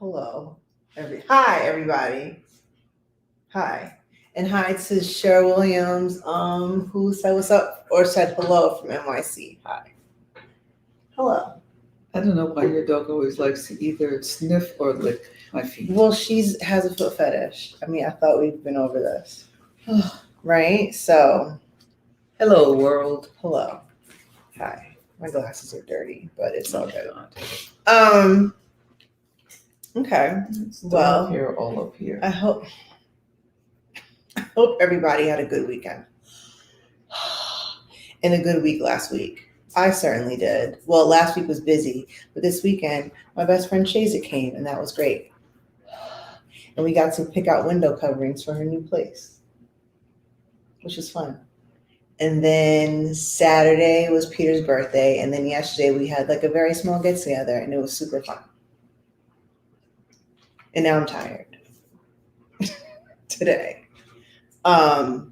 Hello. Hi, everybody. Hi. And hi to Cheryl Williams, who said what's up or said hello from NYC. Hi. Hello. I don't know why your dog always likes to either sniff or lick my feet. Well, has a foot fetish. I mean, I thought we've been over this. Right? So, Hello, world. hello. Hi. My glasses are dirty, but it's all good. God. Okay. It's Well, here, all up here. I hope everybody had a good weekend and a good week last week. I certainly did. Well, last week was busy, but this weekend, my best friend Shaza came, and that was great. And we got to pick out window coverings for her new place, which was fun. And then Saturday was Peter's birthday, and then yesterday we had like a very small get together, and it was super fun. And now I'm tired today. But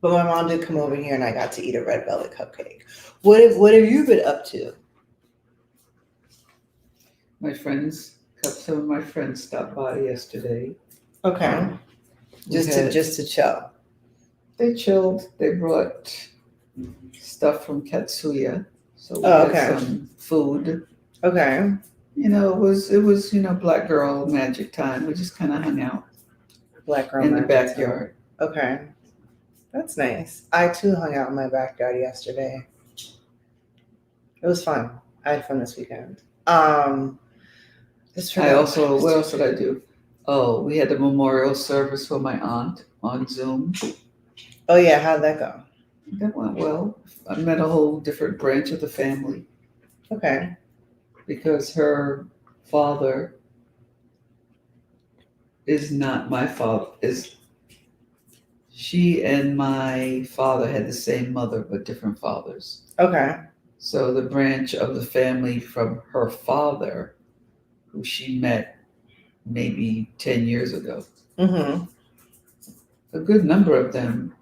my mom did come over here, and I got to eat a red velvet cupcake. What have you been up to? Some of my friends stopped by yesterday. Okay. Just to chill. They chilled. They brought stuff from Katsuya. So we had some food. Okay. You know, it was black girl magic time. We just kind of hung out. Black girl in the backyard. Time. Okay. That's nice. I too hung out in my backyard yesterday. It was fun. I had fun this weekend. What else did I do? Oh, we had a memorial service for my aunt on Zoom. Oh yeah, how'd that go? That went well. I met a whole different branch of the family. Okay. Because her father is not my father. She and my father had the same mother but different fathers. Okay. So the branch of the family from her father, who she met maybe 10 years ago, mm-hmm. a good number of them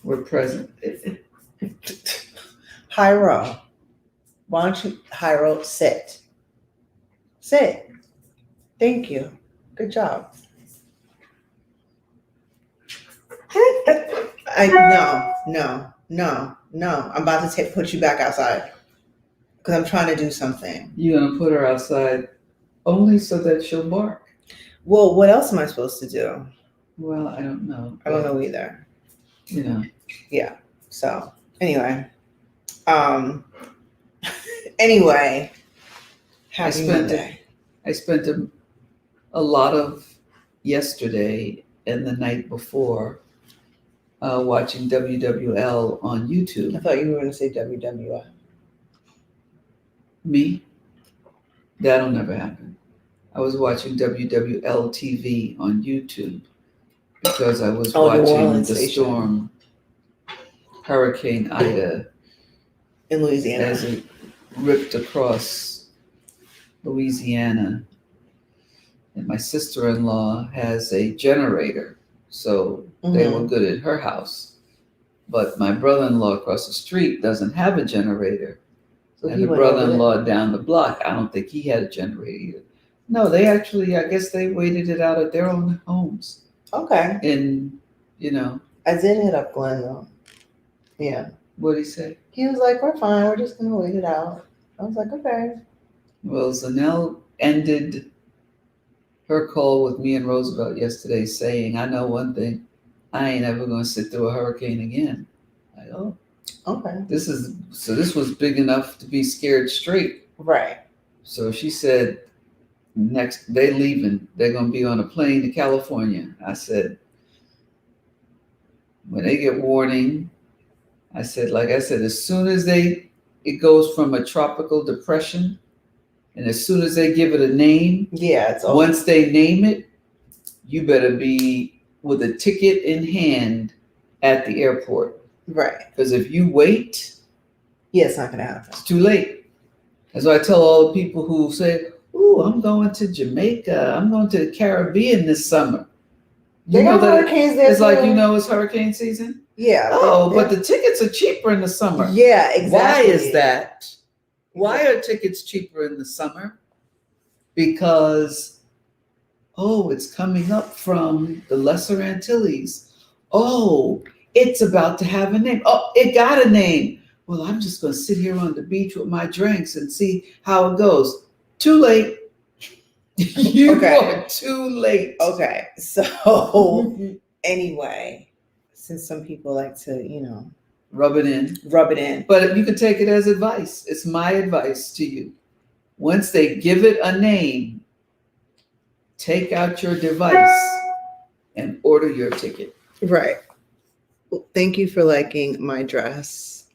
were present. Hyro, why don't you, Hyro, sit. Sit. Thank you. Good job. No. I'm about to put you back outside because I'm trying to do something. You're going to put her outside only so that she'll bark. Well, what else am I supposed to do? Well, I don't know. I don't know either. You know. Yeah. So anyway, anyway, happy Monday. I spent a lot of yesterday and the night before watching WWL on YouTube. I thought you were going to say WWF. Me? That'll never happen. I was watching WWL TV on YouTube because I was watching the storm, Hurricane Ida, in Louisiana, as it ripped across Louisiana. And my sister-in-law has a generator, so they were good at her house. But my brother-in-law across the street doesn't have a generator. So and the brother-in-law down the block, I don't think he had a generator either. No, they actually, I guess they waited it out at their own homes. Okay. And, I did hit up Glenn, though. Yeah. What'd he say? He was like, we're fine. We're just going to wait it out. I was like, okay. Well, Zanelle ended her call with me and Roosevelt yesterday saying, I know one thing. I ain't ever going to sit through a hurricane again. I go, okay. This was big enough to be scared straight. Right. So she said, next they leaving. They're going to be on a plane to California. I said, when they get warning, like I said, as soon as it goes from a tropical depression, and as soon as they give it a name, it's over. Once they name it, you better be with a ticket in hand at the airport. Right. Because if you wait, it's not going to happen. It's too late. That's why I tell all the people who say, "Ooh, I'm going to Jamaica. I'm going to the Caribbean this summer." They know that hurricanes there. It's like it's hurricane season. Yeah. But the tickets are cheaper in the summer. Yeah, exactly. Why is that? Why are tickets cheaper in the summer? Because Oh, it's coming up from the Lesser Antilles. Oh, it's about to have a name. Oh, it got a name. Well, I'm just going to sit here on the beach with my drinks and see how it goes. Too late. You are too late. Okay. So anyway, since some people like to, Rub it in. But you can take it as advice. It's my advice to you. Once they give it a name, take out your device and order your ticket. Right. Well, thank you for liking my dress.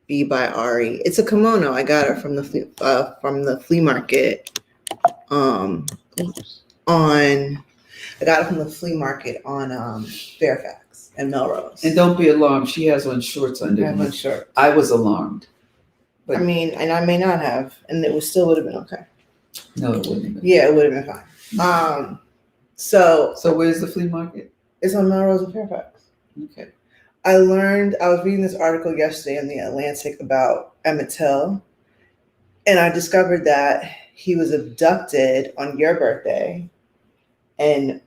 Be by Ari. It's a kimono. I got it from the flea market. I got it from the flea market on Fairfax and Melrose. And don't be alarmed. She has on shorts underneath. I have on shorts. I was alarmed. But I mean, and I may not have, and it still would have been okay. No, it wouldn't have been. Yeah, it would have been fine. So where's the flea market? It's on Melrose and Fairfax. Okay. I was reading this article yesterday in the Atlantic about Emmett Till, and I discovered that he was abducted on your birthday and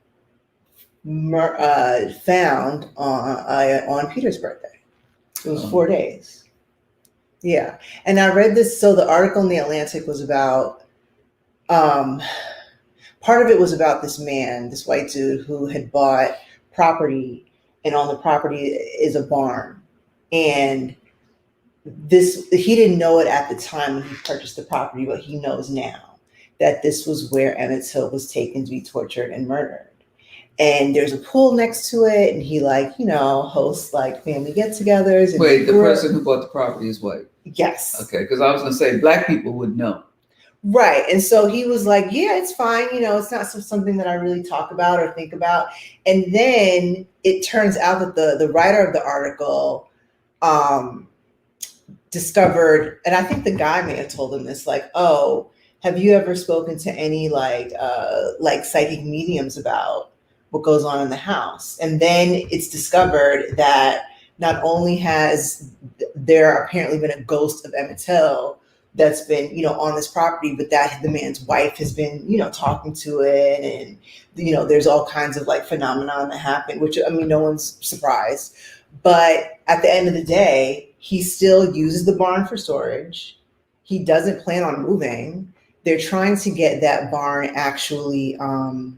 found on Peter's birthday. It was 4 days. Yeah. And I read this. So the article in the Atlantic was about, part of it was about this man, this white dude who had bought property, and on the property is a barn. And he didn't know it at the time when he purchased the property, but he knows now that this was where Emmett Till was taken to be tortured and murdered. And there's a pool next to it, and he hosts family get-togethers. Wait, the person who bought the property is white? Yes. Okay, because I was going to say black people would know. Right. And so he was like, yeah, it's fine. It's not something that I really talk about or think about. And then it turns out that the writer of the article discovered, and I think the guy may have told him this, oh, have you ever spoken to any psychic mediums about what goes on in the house? And then it's discovered that not only has there apparently been a ghost of Emmett Till that's been, on this property, but that the man's wife has been, talking to it. And, there's all kinds of phenomenon that happen, which, no one's surprised. But at the end of the day, he still uses the barn for storage. He doesn't plan on moving. They're trying to get that barn actually, a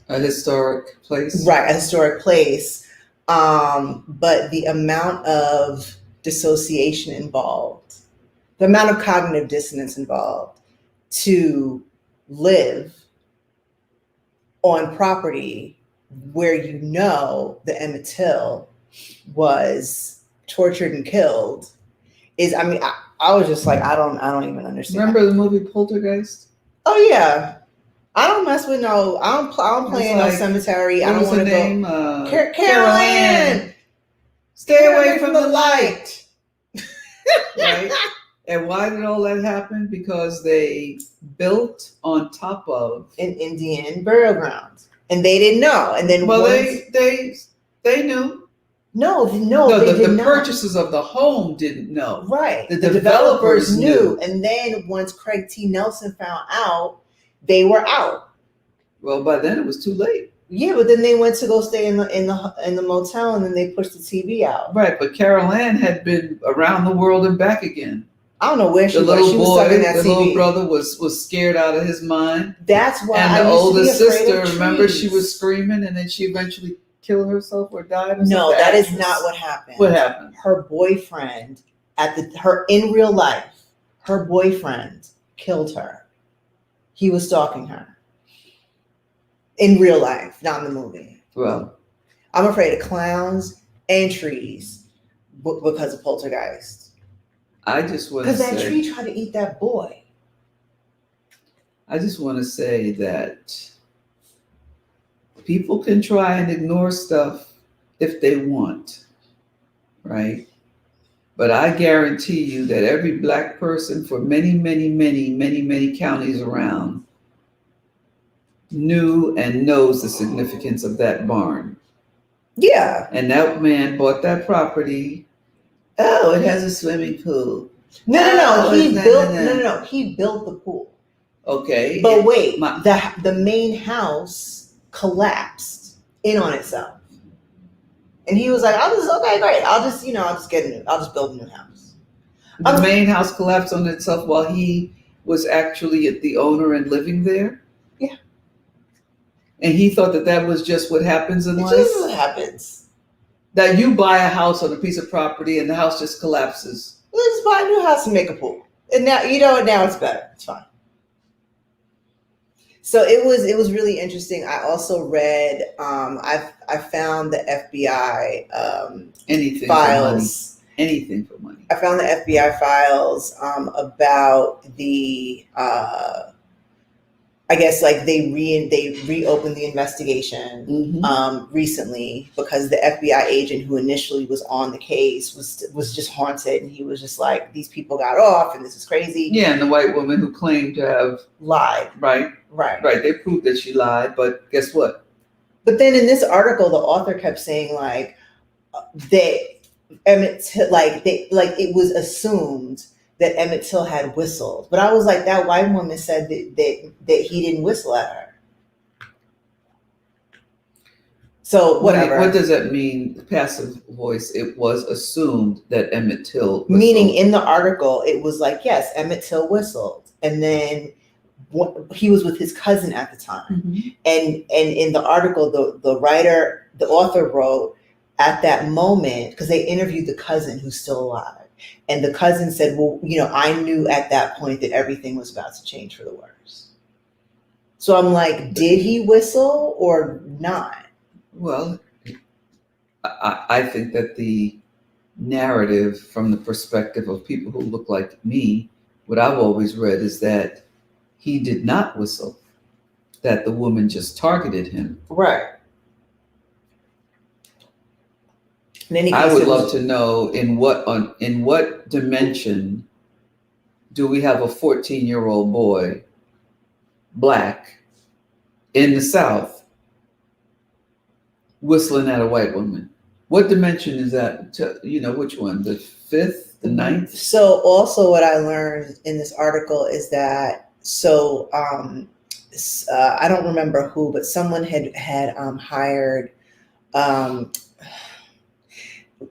historic place. Right, a historic place. But the amount of dissociation involved, the amount of cognitive dissonance involved to live on property where the Emmett Till was tortured and killed is, I was just like, I don't even understand. Remember the movie Poltergeist? Oh yeah. I don't mess with I don't play in no cemetery. I don't want to go. Carol Ann! Stay away from the light. Right? And why did all that happen? Because they built on top of an Indian burial ground, and they didn't know. And then they knew. No, they did the not. Purchasers of the home didn't know. Right. The developers knew. And then once Craig T. Nelson found out, they were out. Well, by then it was too late. Yeah, but then they went to go stay in the motel, and then they pushed the TV out. Right, but Carol Ann had been around the world and back again. I don't know where she was. She was stuck in that TV. The little brother was scared out of his mind. That's why. And the older sister, remember, she was screaming, and then she eventually killed herself or died. No, that is not what happened. What happened? Her boyfriend in real life, her boyfriend killed her. He was stalking her. In real life, not in the movie. Well, I'm afraid of clowns and trees because of Poltergeist. I just want to say, because that tree tried to eat that boy. I just want to say that people can try and ignore stuff if they want, right? But I guarantee you that every black person for many, many, many, many, many counties around knew and knows the significance of that barn. Yeah. And that man bought that property. Oh, it has a swimming pool. No. He built the pool. Okay. But wait, the main house collapsed in on itself. And he was like, I'll just build a new house. The main house collapsed on itself while he was actually the owner and living there? Yeah. And he thought that was just what happens in life? Just what happens. That you buy a house on a piece of property and the house just collapses. Let's just buy a new house and make a pool. And now, now it's better. It's fine. So it was really interesting. I also read, I found the FBI Anything files. For money. Anything for money. I found the FBI files about the I guess like they reopened the investigation recently because the FBI agent who initially was on the case was just haunted, and he was just like, these people got off and this is crazy. Yeah, and the white woman who claimed to have lied. Right. They proved that she lied, but guess what? But then in this article, the author kept saying like Emmett Till, it was assumed that Emmett Till had whistled. But I was like, that white woman said that he didn't whistle at her. So whatever. What does that mean, passive voice? It was assumed that Emmett Till whistled. Meaning in the article, it was like, yes, Emmett Till whistled. And then he was with his cousin at the time. Mm-hmm. And in the article, the author wrote, at that moment, because they interviewed the cousin who's still alive. And the cousin said, well, I knew at that point that everything was about to change for the worse. So I'm like, did he whistle or not? Well, I think that the narrative from the perspective of people who look like me, what I've always read is that he did not whistle, that the woman just targeted him. Right. I would love to know in what dimension do we have a 14-year-old boy, black, in the South, whistling at a white woman? What dimension is that? Which one? The 5th, the 9th? So also what I learned in this article is that, I don't remember who, but someone had hired,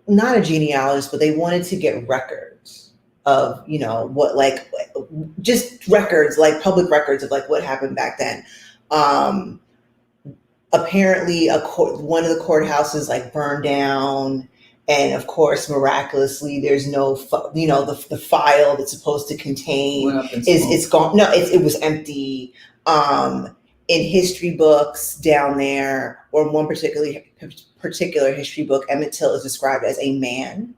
not a genealogist, but they wanted to get records of, just records, like public records of like what happened back then. Apparently one of the courthouses like burned down. And of course, miraculously, there's no, the file that's supposed to contain it's gone. No, it was empty. In history books down there, or one particular history book, Emmett Till is described as a man,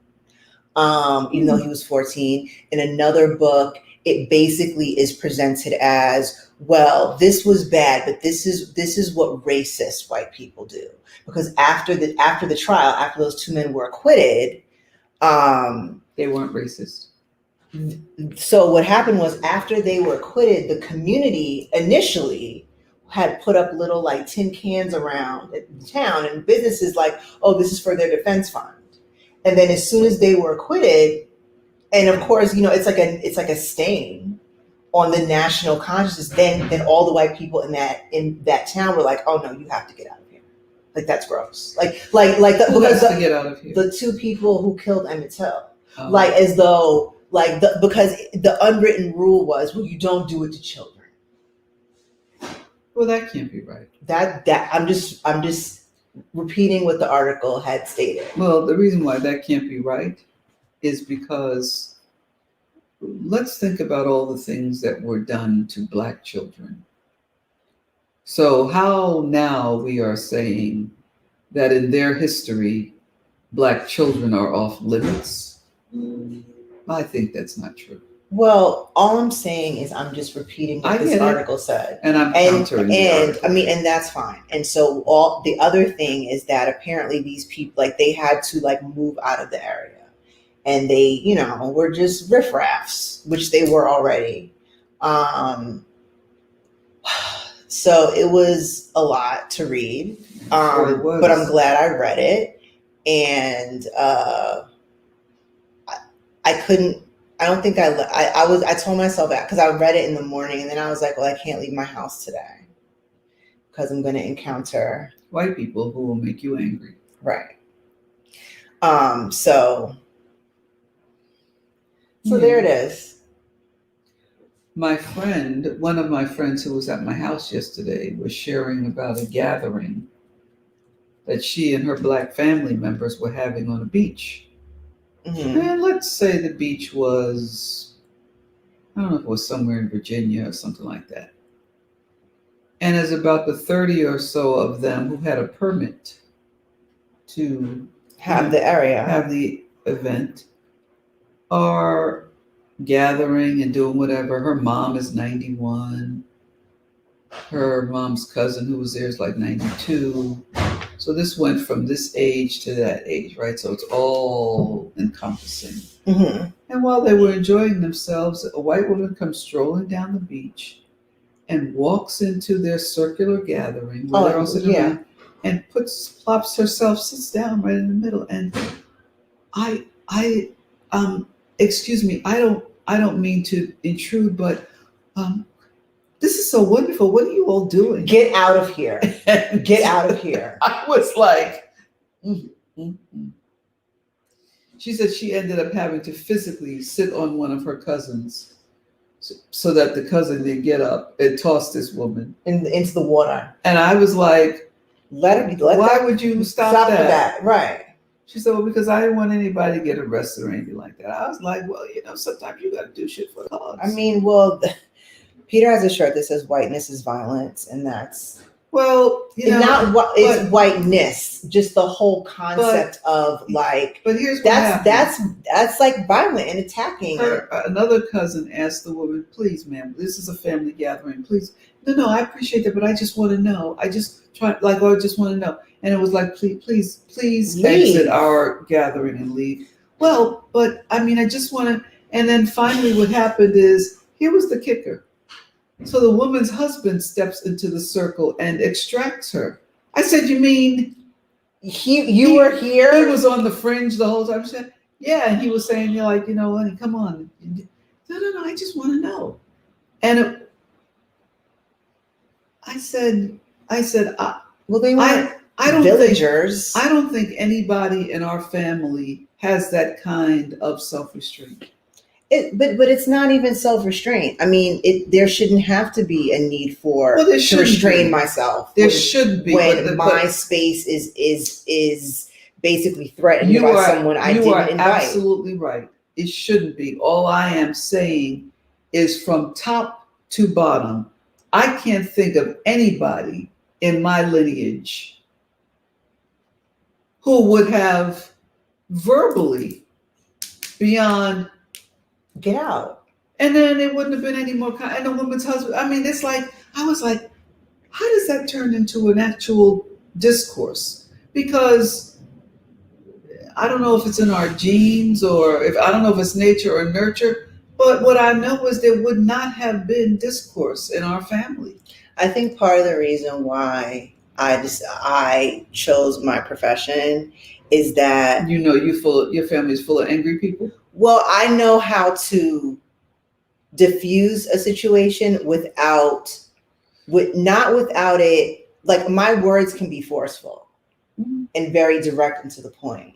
even though he was 14. In another book, it basically is presented as, well, this was bad, but this is what racist white people do. Because after the trial, after those two men were acquitted, they weren't racist. So what happened was, after they were acquitted, the community initially had put up little like tin cans around the town, and businesses like, oh, this is for their defense fund. And then as soon as they were acquitted, and of course, it's like a stain on the national consciousness, then all the white people in that town were like, oh no, you have to get out of here. Like, that's gross. Who has to get out of here? The two people who killed Emmett Till. Oh. Like, as though, because the unwritten rule was, well, you don't do it to children. Well, that can't be right. That I'm just repeating what the article had stated. Well, the reason why that can't be right is because let's think about all the things that were done to Black children. So how now we are saying that in their history, Black children are off limits? I think that's not true. Well, all I'm saying is I'm just repeating what this article said. And I'm countering the article. And that's fine. And so all the other thing is that apparently these people, they had to move out of the area. And they, were just riffraffs, which they were already. So it was a lot to read. But I'm glad I read it. And I don't think I told myself that because I read it in the morning and then I was like, well, I can't leave my house today because I'm going to encounter white people who will make you angry. Right. So there it is. My friend, one of my friends who was at my house yesterday, was sharing about a gathering that she and her Black family members were having on a beach. Mm-hmm. And let's say the beach was, I don't know if it was somewhere in Virginia or something like that. And there's about the 30 or so of them who had a permit to have the area, have the event, are gathering and doing whatever. Her mom is 91. Her mom's cousin who was there is like 92. So this went from this age to that age, right? So it's all encompassing. Mm-hmm. And while they were enjoying themselves, a white woman comes strolling down the beach and walks into their circular gathering where they're all sitting around and plops herself, sits down right in the middle. And excuse me, I don't mean to intrude, but this is so wonderful. What are you all doing? Get out of here. Get out of here. I was like, She said she ended up having to physically sit on one of her cousins so that the cousin didn't get up and toss this woman into the water. And I was like, why would you stop that? Right. She said, well, because I didn't want anybody to get arrested or anything like that. I was like, well, sometimes you got to do shit for the cause. I mean, well, Peter has a shirt that says whiteness is violence, and that's it's whiteness, just the whole concept of like. But here's what happened. That's like violent and attacking. Another cousin asked the woman, "Please, ma'am, this is a family gathering. Please, no, I appreciate that, but I just want to know. I just want to know." And it was like, please leave. Exit our gathering and leave. Well, but I mean, I just want to. And then finally, what happened is, here was the kicker. So the woman's husband steps into the circle and extracts her. I said, you mean you were here? He was on the fringe the whole time. I said, yeah. And he was saying, honey, come on. No, I just want to know. And I said, well, they weren't I don't villagers. I don't think anybody in our family has that kind of self-restraint. But it's not even self-restraint. I mean, there shouldn't have to be a need to restrain myself. There should be when my space is basically threatened by someone I didn't invite. You are absolutely right. It shouldn't be. All I am saying is, from top to bottom, I can't think of anybody in my lineage who would have verbally beyond get out. And then it wouldn't have been any more. And the woman's husband, I mean, it's like, I was like, how does that turn into an actual discourse? Because I don't know if it's in our genes or I don't know if it's nature or nurture, but what I know is there would not have been discourse in our family. I think part of the reason why I chose my profession is that your family is full of angry people. Well, I know how to diffuse a situation without it. Like, my words can be forceful and very direct and to the point.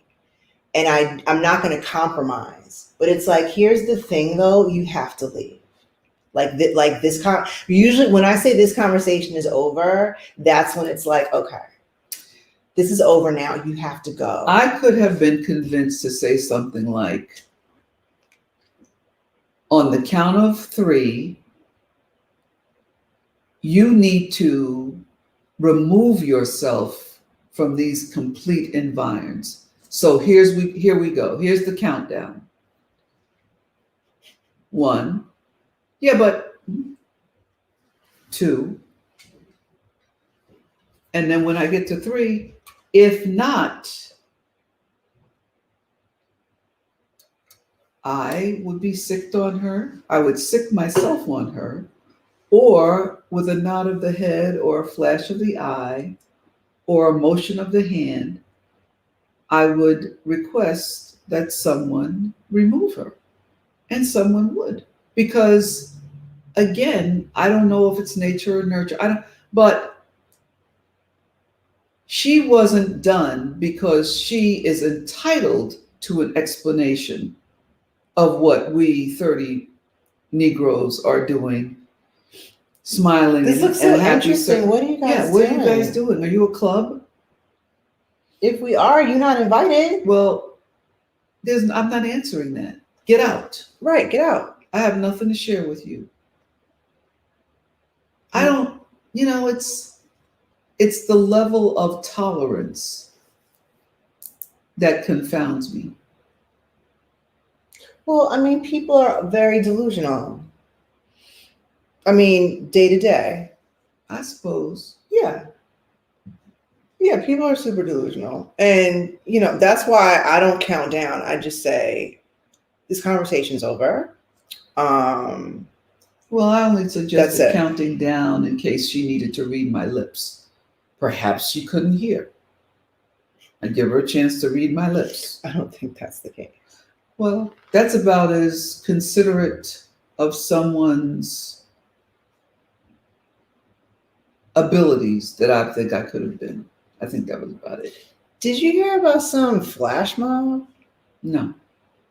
And I'm not going to compromise. But it's like, here's the thing, though, you have to leave. Usually when I say this conversation is over, that's when it's like, okay, this is over now. You have to go. I could have been convinced to say something like, on the count of 3, you need to remove yourself from these complete environs. So here we go. Here's the countdown. 1. Yeah, but 2. And then when I get to 3, if not, I would be sicked on her. I would sick myself on her, or with a nod of the head or a flash of the eye or a motion of the hand, I would request that someone remove her. and someone would. Because again, I don't know if it's nature or nurture. But she wasn't done because she is entitled to an explanation of what we 30 Negroes are doing, smiling This looks so and happy. interesting. What are you guys Yeah, what doing? are you guys doing? Are you a club? If we are, you're not invited. Well, I'm not answering that. Get out. Right, get out. I have nothing to share with you. I don't, it's the level of tolerance that confounds me. Well, I mean, people are very delusional. I mean, day to day. I suppose. Yeah. Yeah, people are super delusional. And, that's why I don't count down. I just say, this conversation's over. Well, I only suggested That's it. counting down in case she needed to read my lips. Perhaps she couldn't hear. I'd give her a chance to read my lips. I don't think that's the case. Well, that's about as considerate of someone's abilities that I think I could have been. I think that was about it. Did you hear about some flash mob? No.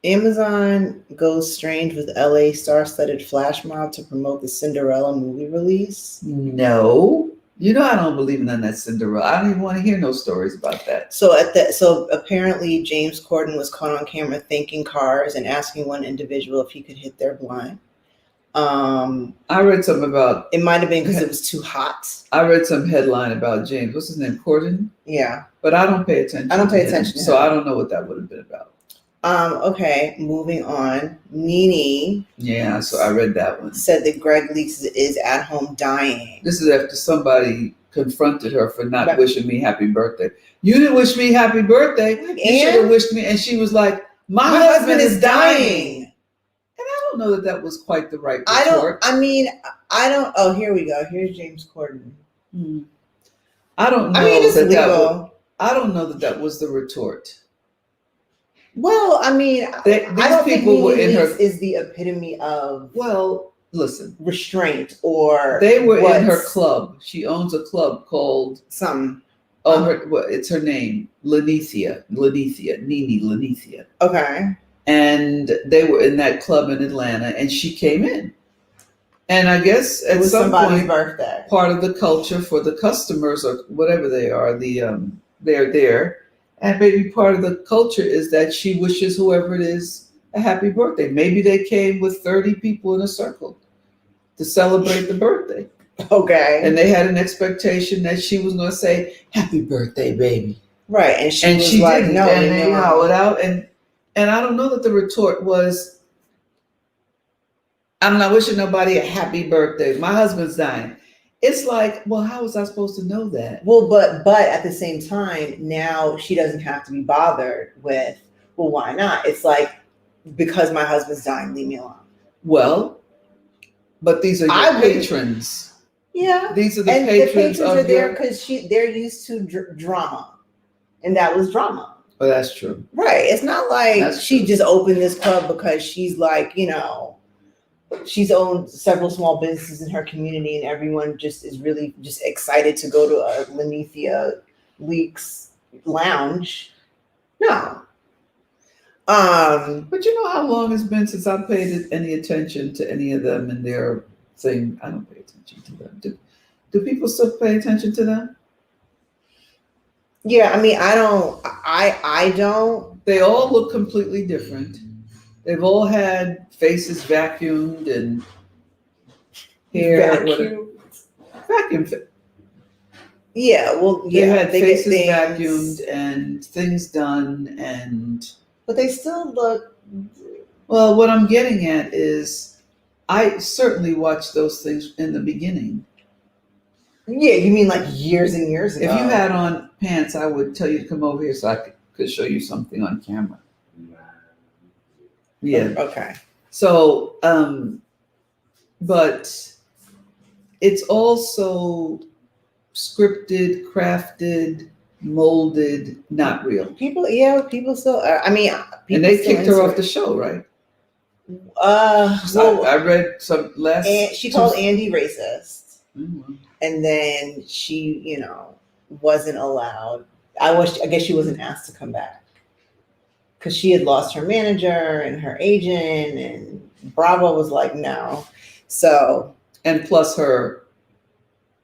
Amazon goes strange with LA star-studded flash mob to promote the Cinderella movie release. No. I don't believe in that Cinderella. I don't even want to hear no stories about that. So apparently James Corden was caught on camera thanking cars and asking one individual if he could hit their blind. I read something about it might have been because it was too hot. I read some headline about James. What's his name? Corden? Yeah. But I don't pay attention. I don't pay attention. So I don't know what that would have been about. Okay, moving on. Nene. Yeah, so I read that one. Said that Greg Leaks is at home dying. This is after somebody confronted her for not wishing me happy birthday. You didn't wish me happy birthday. You should have wished me. And she was like, my husband is dying. And I don't know that was quite the right retort. Oh, here we go. Here's James Corden. I don't know. It's legal. I don't know that was the retort. Well, I don't think people were in her is the epitome of listen, restraint or they were in her club. She owns a club called it's her name, Nene Lenithia. Okay. And they were in that club in Atlanta, and she came in. And I guess at some point, birthday. Part of the culture for the customers or whatever they are, they're there. And maybe part of the culture is that she wishes whoever it is a happy birthday. Maybe they came with 30 people in a circle to celebrate the birthday. Okay. And they had an expectation that she was going to say, happy birthday, baby. Right. And she was like, didn't. No. And they hollered out. And I don't know that the retort was, I'm not wishing nobody a happy birthday. My husband's dying. It's like, well, how was I supposed to know that? Well, but at the same time, now she doesn't have to be bothered with, well, why not? It's like, because my husband's dying, leave me alone. Well, but these are your patrons. Yeah. These are the patrons. The patrons are there because they're used to drama. And that was drama. Oh, that's true. Right. It's not like she just opened this club because she's like, she's owned several small businesses in her community and everyone just is really just excited to go to a Lenithia Leaks lounge. No. But you know how long it's been since I paid any attention to any of them and their thing? I don't pay attention to them. Do people still pay attention to them? Yeah, I don't. I don't. They all look completely different. They've all had faces vacuumed and hair vacuum. Yeah, well, they had faces vacuumed and things done, but they still look. Well, what I'm getting at is, I certainly watched those things in the beginning. Yeah, you mean like years and years ago? If you had on pants, I would tell you to come over here so I could show you something on camera. Yeah. Okay. So, but it's also scripted, crafted, molded, not real. People still. And they kicked her off the show, right? Well, I read some last. and she called Andy racist, Mhm. and then she, wasn't allowed. I guess she wasn't asked to come back because she had lost her manager and her agent, and Bravo was like, no. So, And plus her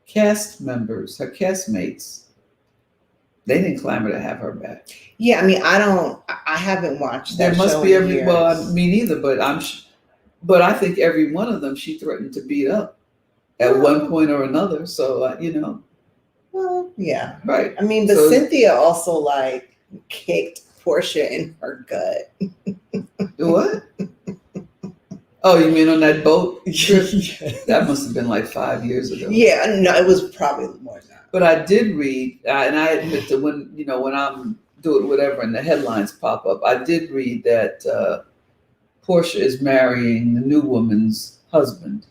cast members, her castmates, they didn't clamor to have her back. yeah, I mean, I haven't watched that There must show be in every. years. Well, me neither. But but I think every one of them she threatened to beat up at one point or another. So Well, yeah. right. I mean, but So- Cynthia also like kicked Portia in her gut. What? Oh, you mean on that boat trip? Yes. That must have been like 5 years ago. Yeah, no, it was probably more than that. But I did read, and I admit that when I'm doing whatever and the headlines pop up, I did read that Portia is marrying the new woman's husband.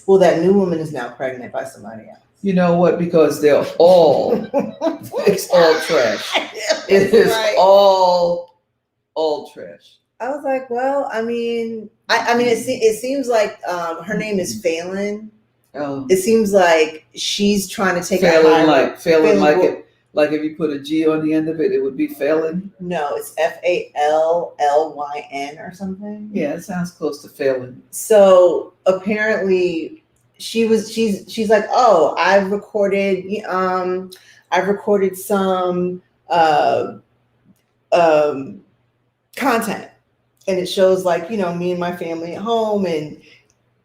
Well, that new woman is now pregnant by somebody else. You know what? Because they're all, it's all trash. It is Right. all trash. I was like, well, I mean, it seems like her name is Phelan. Oh, It seems like she's trying to take Phelan, Phelan like Wo- it, like if you put a G on the end of it, it would be Phelan. No, it's Fallyn or something. Yeah, it sounds close to Phelan. So apparently she's like, oh, I've recorded some content, and it shows like, me and my family at home, and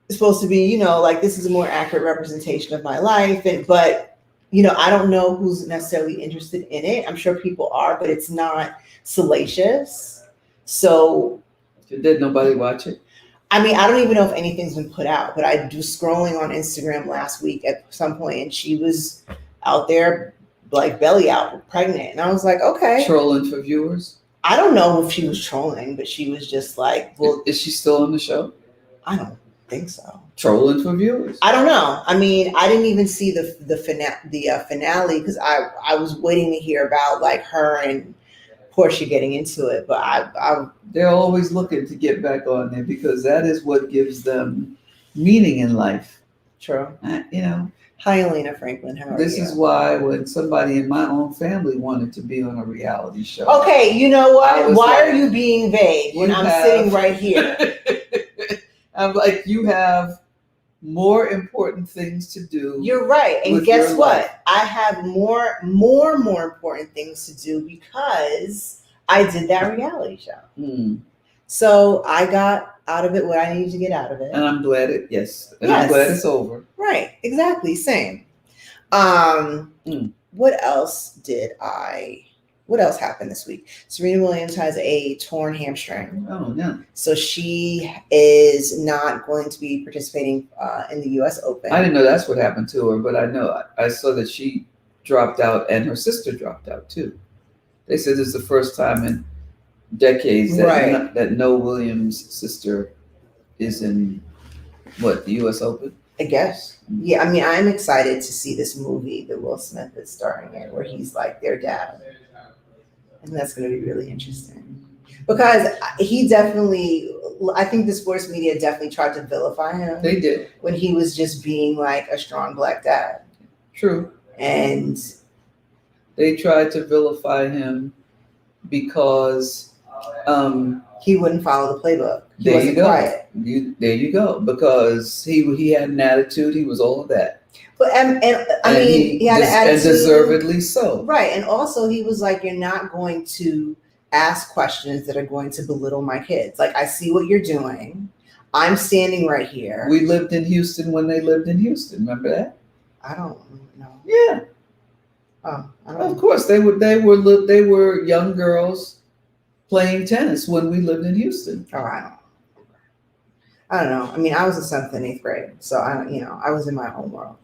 it's supposed to be, like, this is a more accurate representation of my life. But I don't know who's necessarily interested in it. I'm sure people are, but it's not salacious. So Did nobody watch it? I mean, I don't even know if anything's been put out, but I was scrolling on Instagram last week at some point, and she was out there like belly out, pregnant. And I was like, okay. Trolling for viewers? I don't know if she was trolling, but she was just like, well, Is she still on the show? I don't think so. Trolling for viewers? I don't know. I mean, I didn't even see the finale because I was waiting to hear about like her and Portia getting into it, but I They're always looking to get back on there because that is what gives them meaning in life. true. Hi, Elena Franklin. How are This you? is why when somebody in my own family wanted to be on a reality show. Okay, you know I what? was Why like, are you being vague when you I'm have- sitting right here? I'm like, you have more important things to do. You're right. And with guess your what? life. I have more important things to do because I did that reality show. Mm. So I got out of it what I needed to get out of it. And I'm glad I'm Yes. glad it's over. Right, exactly, same. What else happened this week? Serena Williams has a torn hamstring. Oh no. So she is not going to be participating in the US Open. I didn't know that's what happened to her, but I know I saw that she dropped out and her sister dropped out too. They said this is the first time in decades that, Right. that no Williams sister is in the US Open. I guess. Yeah, I mean, I'm excited to see this movie that Will Smith is starring in, where he's like their dad. And that's going to be really interesting. Because I think the sports media definitely tried to vilify him. They did. When he was just being like a strong black dad. True. And they tried to vilify him because he wouldn't follow the playbook. He there wasn't you go. quiet. There you go. Because he had an attitude. He was all of that. But he had an attitude, and deservedly so. Right, and also he was like, "You're not going to ask questions that are going to belittle my kids. Like, I see what you're doing. I'm standing right here." We lived in Houston when they lived in Houston. Remember that? I don't know. Yeah. Oh, I don't Of know. course, they were young girls playing tennis when we lived in Houston. Oh, I don't know. I mean, I was in 7th and 8th grade, so I was in my own world.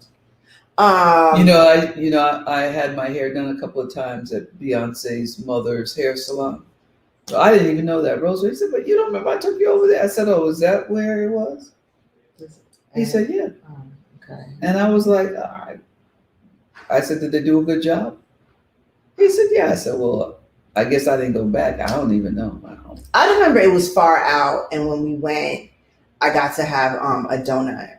I had my hair done a couple of times at Beyonce's mother's hair salon. So I didn't even know that. Rosemary said, "But you don't remember I took you over there?" I said, "Oh, is that where it was?" He said, "Yeah." Oh, okay. And I was like, "All right." I said, "Did they do a good job?" He said, "Yeah." I said, "Well, I guess I didn't go back. I don't even know. I remember it was far out, and when we went, I got to have a donut.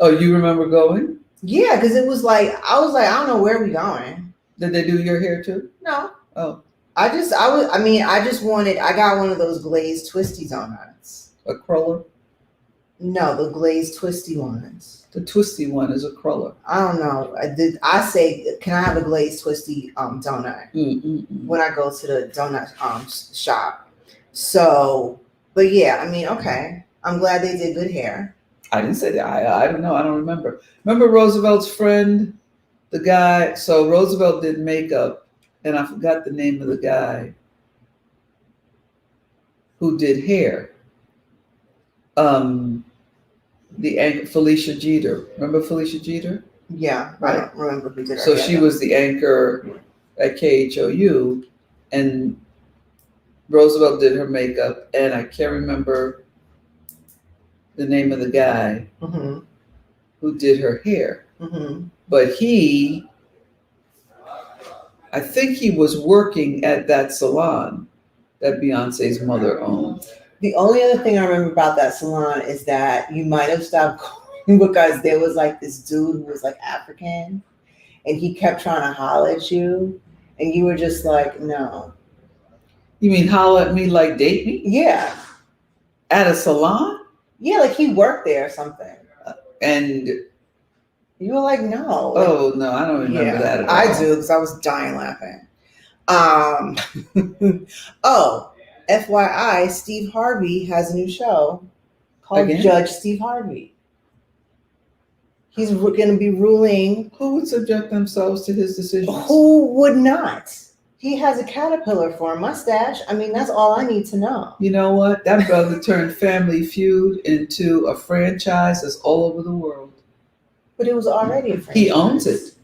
Oh, you remember going? Yeah, because it was like I was like, I don't know where we going. Did they do your hair too? No. Oh. I just wanted. I got one of those glazed twisty donuts. A cruller? No, the glazed twisty ones. The twisty one is a cruller. I don't know. I say, can I have a glazed twisty donut when I go to the donut shop? So, but yeah, I mean, okay. I'm glad they did good hair. I didn't say that. I don't know. I don't remember. Remember Roosevelt's friend, the guy? So Roosevelt did makeup, and I forgot the name of the guy who did hair. The anchor Felicia Jeter. Remember Felicia Jeter? Yeah, right. I don't remember who did her. So she was the anchor at KHOU, and Roosevelt did her makeup, and I can't remember the name of the guy who did her hair. But I think he was working at that salon that Beyonce's mother owned. The only other thing I remember about that salon is that you might have stopped going because there was like this dude who was like African, and he kept trying to holler at you, and you were just like, no. You mean holler at me like date me? Yeah. At a salon? Yeah, like he worked there or something. And you were like, no. Oh, no, I don't remember that at all. I do, because I was dying laughing. Oh, FYI, Steve Harvey has a new show called Judge Steve Harvey. He's going to be ruling. Who would subject themselves to his decisions? Who would not? He has a caterpillar for a mustache. I mean, that's all I need to know. You know what? That brother turned Family Feud into a franchise that's all over the world. But it was already a franchise. He owns it.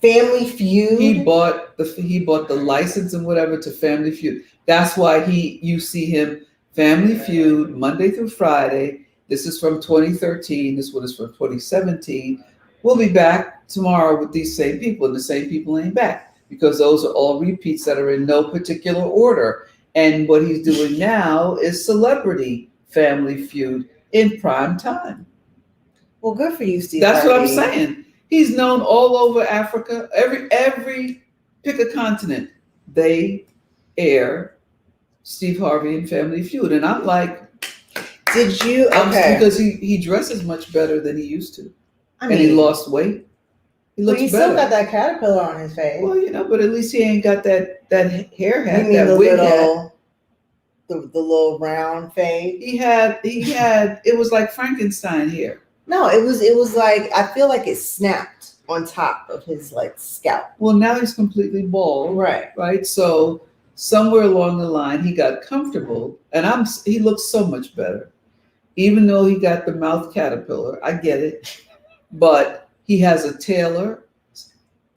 Family Feud? He bought the license and whatever to Family Feud. That's why you see him Family Feud Monday through Friday. This is from 2013. This one is from 2017. We'll be back tomorrow with these same people, and the same people ain't back because those are all repeats that are in no particular order. And what he's doing now is Celebrity Family Feud in prime time. Well, good for you, Steve. That's Harvey. what I'm saying. He's known all over Africa. Every pick a continent, they air Steve Harvey and Family Feud, and I'm like, did you? Okay, because he dresses much better than he used to, and he lost weight. He looks better. Still got that caterpillar on his face. Well, but at least he ain't got that hair hat. You mean the wig hat. The little round fade? He had. It was like Frankenstein hair. No, it was like, I feel like it snapped on top of his like scalp. Well, now he's completely bald. Right. So somewhere along the line, he got comfortable, and he looks so much better. Even though he got the mouth caterpillar, I get it, but he has a tailor.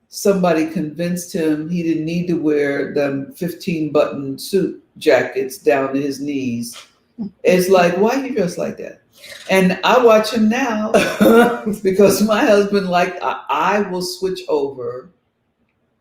Somebody convinced him he didn't need to wear them 15-button suit jackets down to his knees. It's like, why you dress like that? And I watch him now because my husband, I will switch over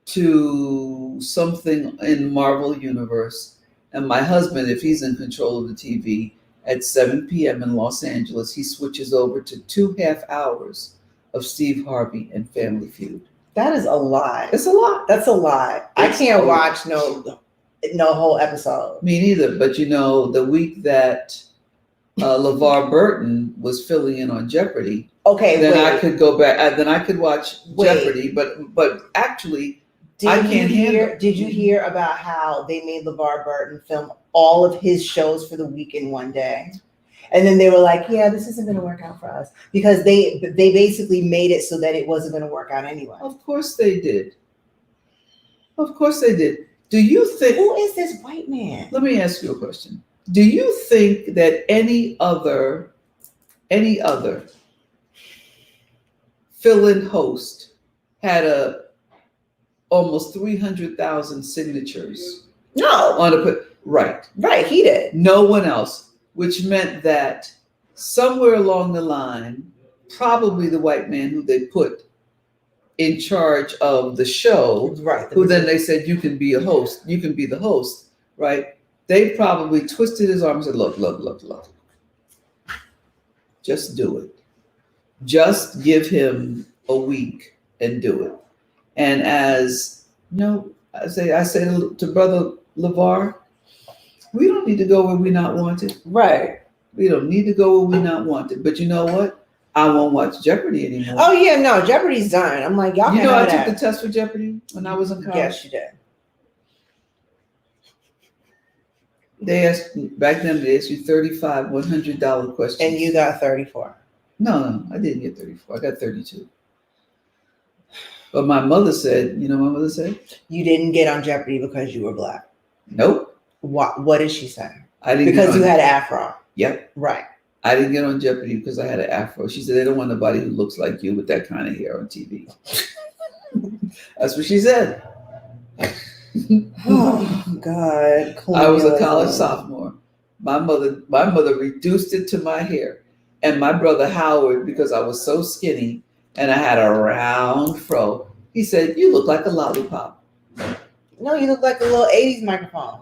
to something in Marvel Universe. And my husband, if he's in control of the TV at 7 p.m. in Los Angeles, he switches over to 2.5 hours of Steve Harvey and Family Feud. That is a lot. It's a lot. That's a lot. I can't watch no whole episode. Me neither. But the week that LeVar Burton was filling in on Jeopardy. Okay, then I could go back. Then I could watch Jeopardy. But actually, I can't hear. Did you hear about how they made LeVar Burton film all of his shows for the week in one day? And then they were like, "Yeah, this isn't going to work out for us," because they basically made it so that it wasn't going to work out anyway. Of course they did. Of course they did. Do you think? Who is this white man? Let me ask you a question. Do you think that any other fill-in host had almost 300,000 signatures? No. Right. He did. No one else, which meant that somewhere along the line, probably the white man who they put in charge of the show, Right. who then they said, you can be a host, you can be the host, right? They probably twisted his arm and said, look. Just do it. Just give him a week and do it. And as you know, I say to Brother LeVar, we don't need to go where we're not wanted. Right. We don't need to go where we're not wanted. But you know what? I won't watch Jeopardy anymore. Oh yeah, no, Jeopardy's done. I'm like, y'all. You know, I took that. the test for Jeopardy when I was in college. Yes, you did. They asked back then. They asked you 35 $100 questions, and you got 34. No, I didn't get 34. I got 32. But my mother said, you know, my mother said, you didn't get on Jeopardy because you were black. Nope. What did she say? I didn't because you had afro. Yep. Right. I didn't get on Jeopardy because I had an afro. She said they don't want nobody who looks like you with that kind of hair on TV. That's what she said. Oh God! I was a college sophomore. My mother reduced it to my hair, and my brother Howard, because I was so skinny and I had a round fro, he said, "You look like a lollipop." No, you look like a little '80s microphone.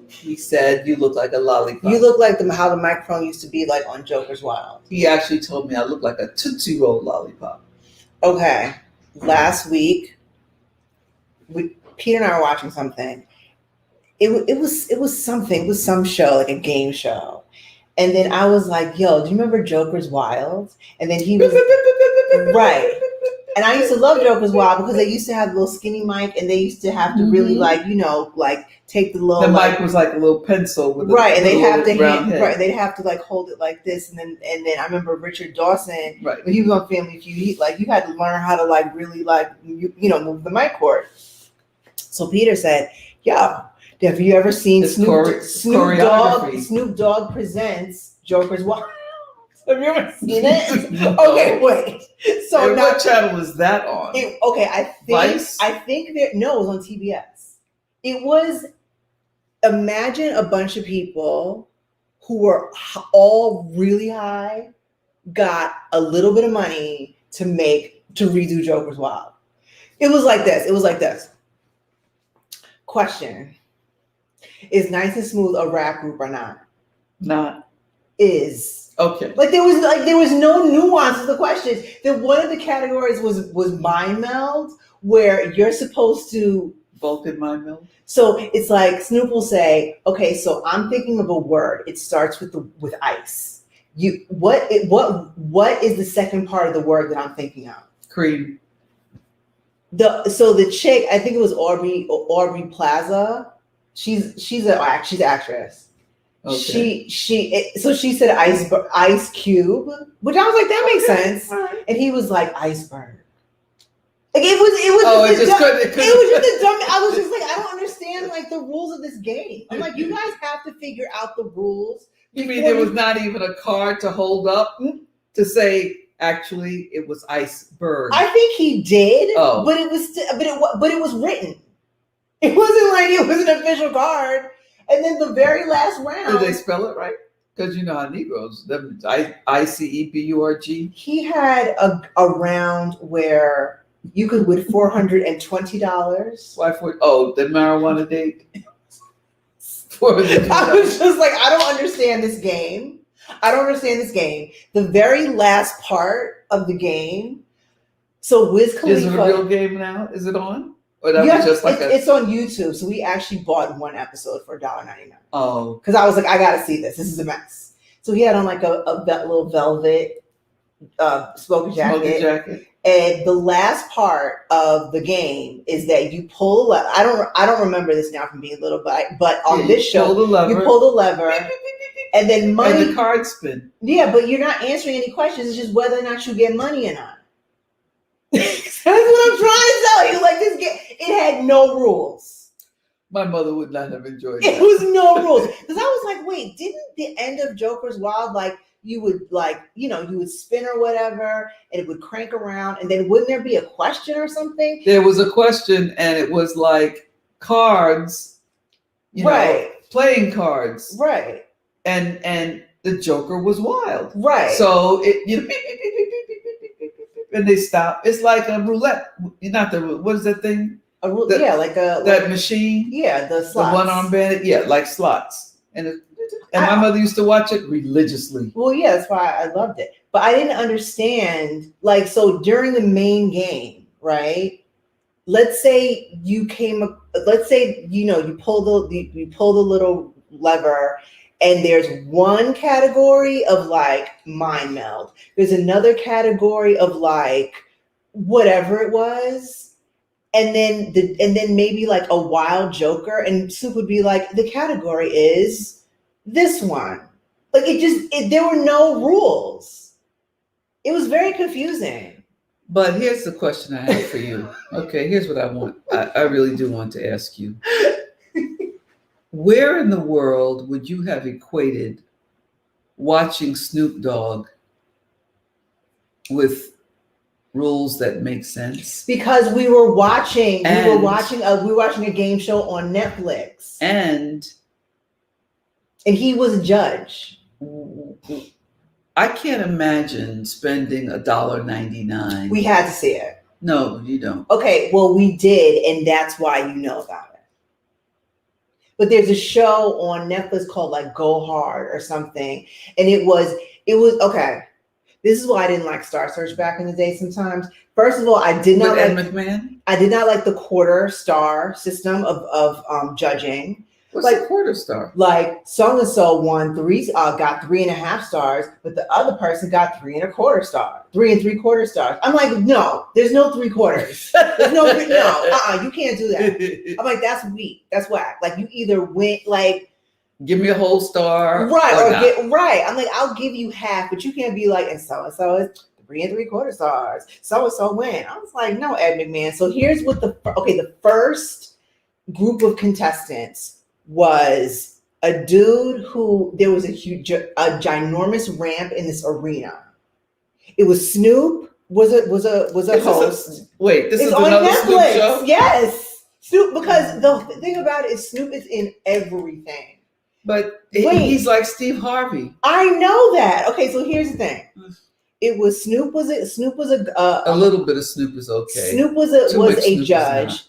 He said, "You look like a lollipop." You look like how the microphone used to be like on Joker's Wild. He actually told me I look like a Tootsie Roll lollipop. Okay, last week, Peter and I were watching something. It was something. It was some show, like a game show. And then I was like, "Yo, do you remember Joker's Wild?" And then he was right. And I used to love Joker's Wild because they used to have a little skinny mic, and they used to have to really take the little. The mic was like a little pencil with right, and they'd have to head. They'd have to like hold it like this, and then I remember Richard Dawson, right, when he was on Family Feud, you had to learn how to like really like move the mic cord. So Peter said, "Yo, have you ever seen Snoop Dogg presents Joker's Wild? Have you ever seen it?" No. Okay, wait. So now, what channel was that on? I think it was on TBS. It was, imagine a bunch of people who were all really high, got a little bit of money to redo Joker's Wild. It was like this. Question: is Nice and Smooth a rap group or not? Not. Is. Okay. There was no nuance to the questions. Then one of the categories was mind meld, where you're supposed to Vulcan mind meld. So it's like Snoop will say, "Okay, so I'm thinking of a word. It starts with ice. What is the second part of the word that I'm thinking of?" Cream. The chick, I think it was Aubrey Plaza. She's an actress. Okay. She said ice cube, which I was like, that makes sense. Right. And he was like iceberg. Like it was just a dumb. I was just like, I don't understand like the rules of this game. I'm like, you guys have to figure out the rules. You mean there was not even a card to hold up to say actually it was iceberg? I think he did. Oh. But it was written. It wasn't like it was an official card. And then the very last round. Did they spell it right? Because you know how Negroes, ICEBURG. He had a round where you could win $420. Why for? Oh, the marijuana date. I was just like, I don't understand this game. The very last part of the game. So Wiz Khalifa. Is it a real game now? Is it on? Or that was just like it's on YouTube. So we actually bought one episode for $1.99. Oh. Because I was like, I gotta see this. This is a mess. So he had on like a little velvet smoker jacket. And the last part of the game is that you pull. I don't remember this now from being little, but on this show, you pull the lever, and then money. And the card spin. Yeah, but you're not answering any questions. It's just whether or not you get money or not. That's what I'm trying to tell you. Like this game, it had no rules. My mother would not have enjoyed that. It was no rules. Because I was like, wait, didn't the end of Joker's Wild, like you would you would spin or whatever, and it would crank around, and then wouldn't there be a question or something? There was a question, and it was like cards, playing cards, right? And the Joker was wild, right? So and they stop. It's like a roulette. Not the what is that thing? That machine. Yeah, the The slots. one-armed bandit. Yeah, like slots. And my mother used to watch it religiously. Well, yeah, that's why I loved it. But I didn't understand, like, so during the main game, right? Let's say you pull the little lever, and there's one category of like mind meld. There's another category of like whatever it was, and then maybe like a wild joker, and Soup would be like, the category is this one. Like there were no rules. It was very confusing. But here's the question I have for you. Okay, here's what I want. I really do want to ask you. Where in the world would you have equated watching Snoop Dogg with rules that make sense? Because we were watching a game show on Netflix. And he was a judge. I can't imagine spending $1.99. We had to see it. No, you don't. Okay, well, we did, and that's why you know about it. But there's a show on Netflix called like Go Hard or something, and it was okay. This is why I didn't like Star Search back in the day. Sometimes, first of all, I did not like McMahon. I did not like the quarter star system of judging. What's like a quarter star? Like so and so got 3.5 stars, but the other person got 3 3/4 stars. I'm like, no, there's no 3/4. There's no, you can't do that. I'm like, that's weak. That's whack. Like you either win, like give me a whole star, right. I'm like, I'll give you half, but you can't be like, and so is 3 3/4 stars. So and so win. I was like, no, Ed McMahon. So here's what the first group of contestants was a dude who there was a ginormous ramp in this arena. It was Snoop was a host. This is another Netflix. Snoop show? Yes. Snoop, because the thing about it is Snoop is in everything. But he's like Steve Harvey. I know that. Okay, so here's the thing. It was Snoop was a little bit of Snoop is okay. Snoop was a judge.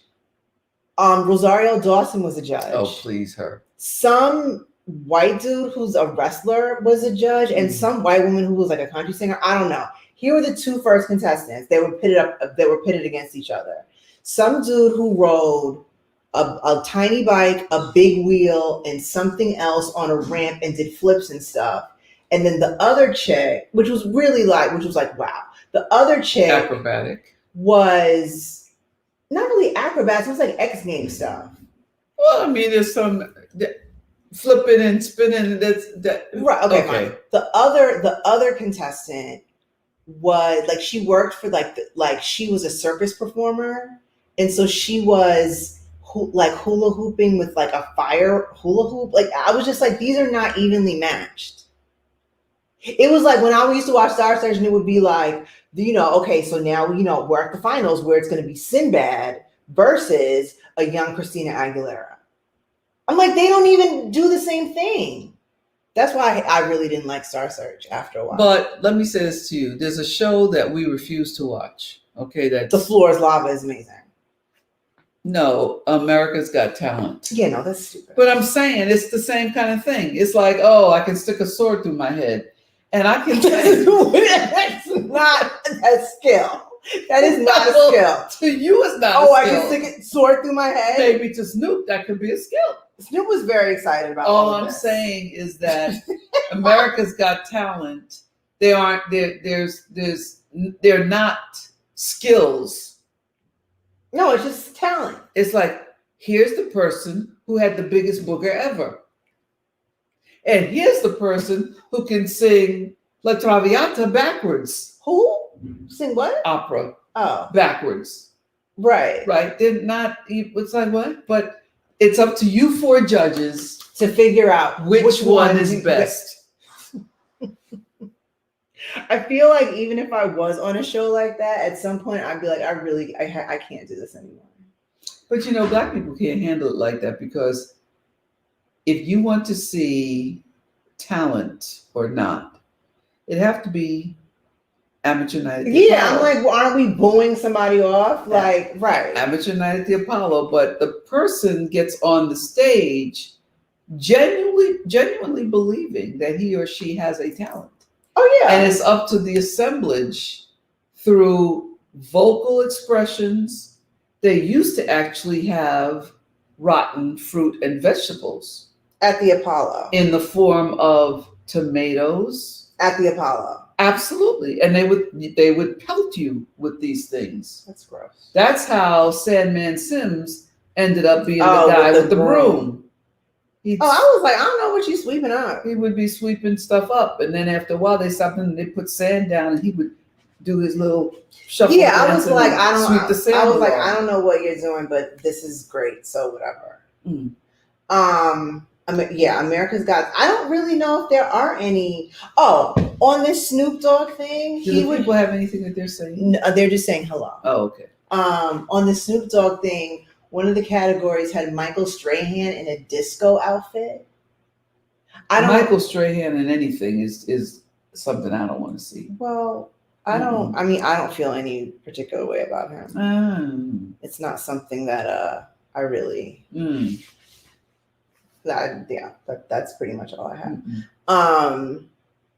Rosario Dawson was a judge. Oh, please, her. Some white dude who's a wrestler was a judge, and some white woman who was like a country singer. I don't know. Here were the two first contestants. They were pitted against each other. Some dude who rode a tiny bike, a big wheel, and something else on a ramp and did flips and stuff. And then the other chick, which was like, wow. The other chick acrobatic was not really acrobats, it was like X Games stuff. Well, I mean, there's some flipping and spinning. Right. Okay. Fine. The other contestant was like, she worked for she was a circus performer, and so she was hula hooping with like a fire hula hoop. Like I was just like, these are not evenly matched. It was like when I used to watch Star Search, and it would be like, okay, so now we're at the finals where it's going to be Sinbad versus a young Christina Aguilera. I'm like, they don't even do the same thing. That's why I really didn't like Star Search after a while. But let me say this to you: there's a show that we refuse to watch. Okay, that's The Floor is Lava is amazing. No, America's Got Talent. Yeah, no, that's stupid. But I'm saying it's the same kind of thing. It's like, oh, I can stick a sword through my head. And I can say that's not a skill. That is not a skill. To you, it's not a skill. I can stick a sword through my head? Maybe to Snoop, that could be a skill. Snoop was very excited about all I'm saying is that America's Got Talent, they're not skills. No, it's just talent. It's like, here's the person who had the biggest booger ever. And here's the person who can sing La Traviata backwards. Who? Sing what? Opera. Oh. Backwards. Right. Right. They're not, it's like what? But it's up to you four judges to figure out which one is best. I feel like even if I was on a show like that, at some point I'd be like, I can't do this anymore. But Black people can't handle it like that, because if you want to see talent or not, it have to be Amateur Night at the Yeah, I'm Apollo. like, well, aren't we booing somebody off? Like, right. Amateur Night at the Apollo, but the person gets on the stage genuinely believing that he or she has a talent. Oh yeah. And it's up to the assemblage through vocal expressions. They used to actually have rotten fruit and vegetables At the Apollo. in the form of tomatoes. At the Apollo. Absolutely. And they would pelt you with these things. That's gross. That's how Sandman Sims ended up being the Oh, guy with with the the broom. Oh, I was like, I don't know what you sweeping up. He would be sweeping stuff up, and then after a while they stopped him and they put sand down, and he would do his little shuffle. Yeah, I dance was like, and sweep the sand I was like, along. I don't know what you're doing, but this is great. So whatever. Mm. Yeah, America's Got. I don't really know if there are any. Oh, on this Snoop Dogg thing, Do the people have anything that they're saying? No, they're just saying hello. Oh, okay. On the Snoop Dogg thing, one of the categories had Michael Strahan in a disco outfit. Michael Strahan in anything is something I don't want to see. Well, I don't. I mean, I don't feel any particular way about him. It's not something that I really. That's pretty much all I have.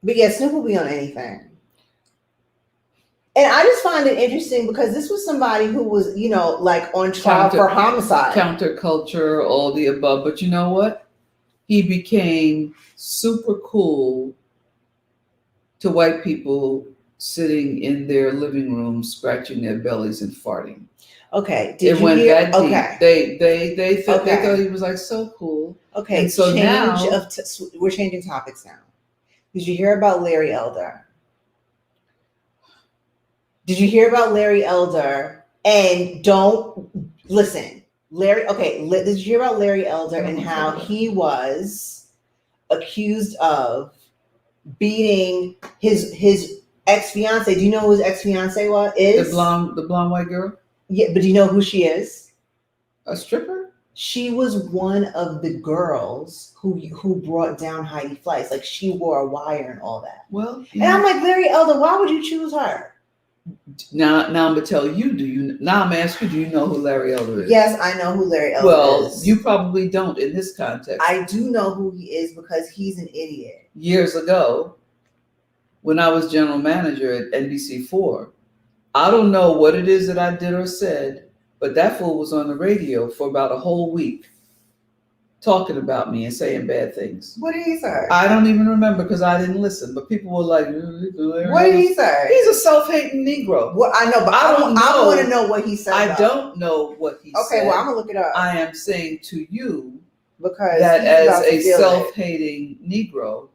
But yeah, Snoop will be on anything. And I just find it interesting because this was somebody who was, like on trial for homicide. Counterculture, all the above. But you know what? He became super cool to white people sitting in their living rooms, scratching their bellies and farting. Okay. It went that deep. They thought he was like so cool. Okay. And so we're changing topics now. Did you hear about Larry Elder? Did you hear about Larry Elder? And don't listen, Larry. Okay. Did you hear about Larry Elder and how he was accused of beating his ex-fiance? Do you know who his ex-fiance is? The blonde white girl? Yeah, but do you know who she is? A stripper? She was one of the girls who brought down Heidi Fleiss. Like, she wore a wire and all that. Well, and I'm like, Larry Elder, why would you choose her? Now I'm gonna tell you. Now I'm asking, do you know who Larry Elder is? Yes, I know who Larry Elder is. Well, you probably don't in this context. I do know who he is because he's an idiot. Years ago, when I was general manager at NBC4, I don't know what it is that I did or said, but that fool was on the radio for about a whole week talking about me and saying bad things. What did he say? I don't even remember because I didn't listen, but people were like, what did he say? He's a self-hating Negro. Well, I know, but I want to know what he said. I don't know what he said. Okay, well, I'm going to look it up. I am saying to you because that as a self-hating Negro,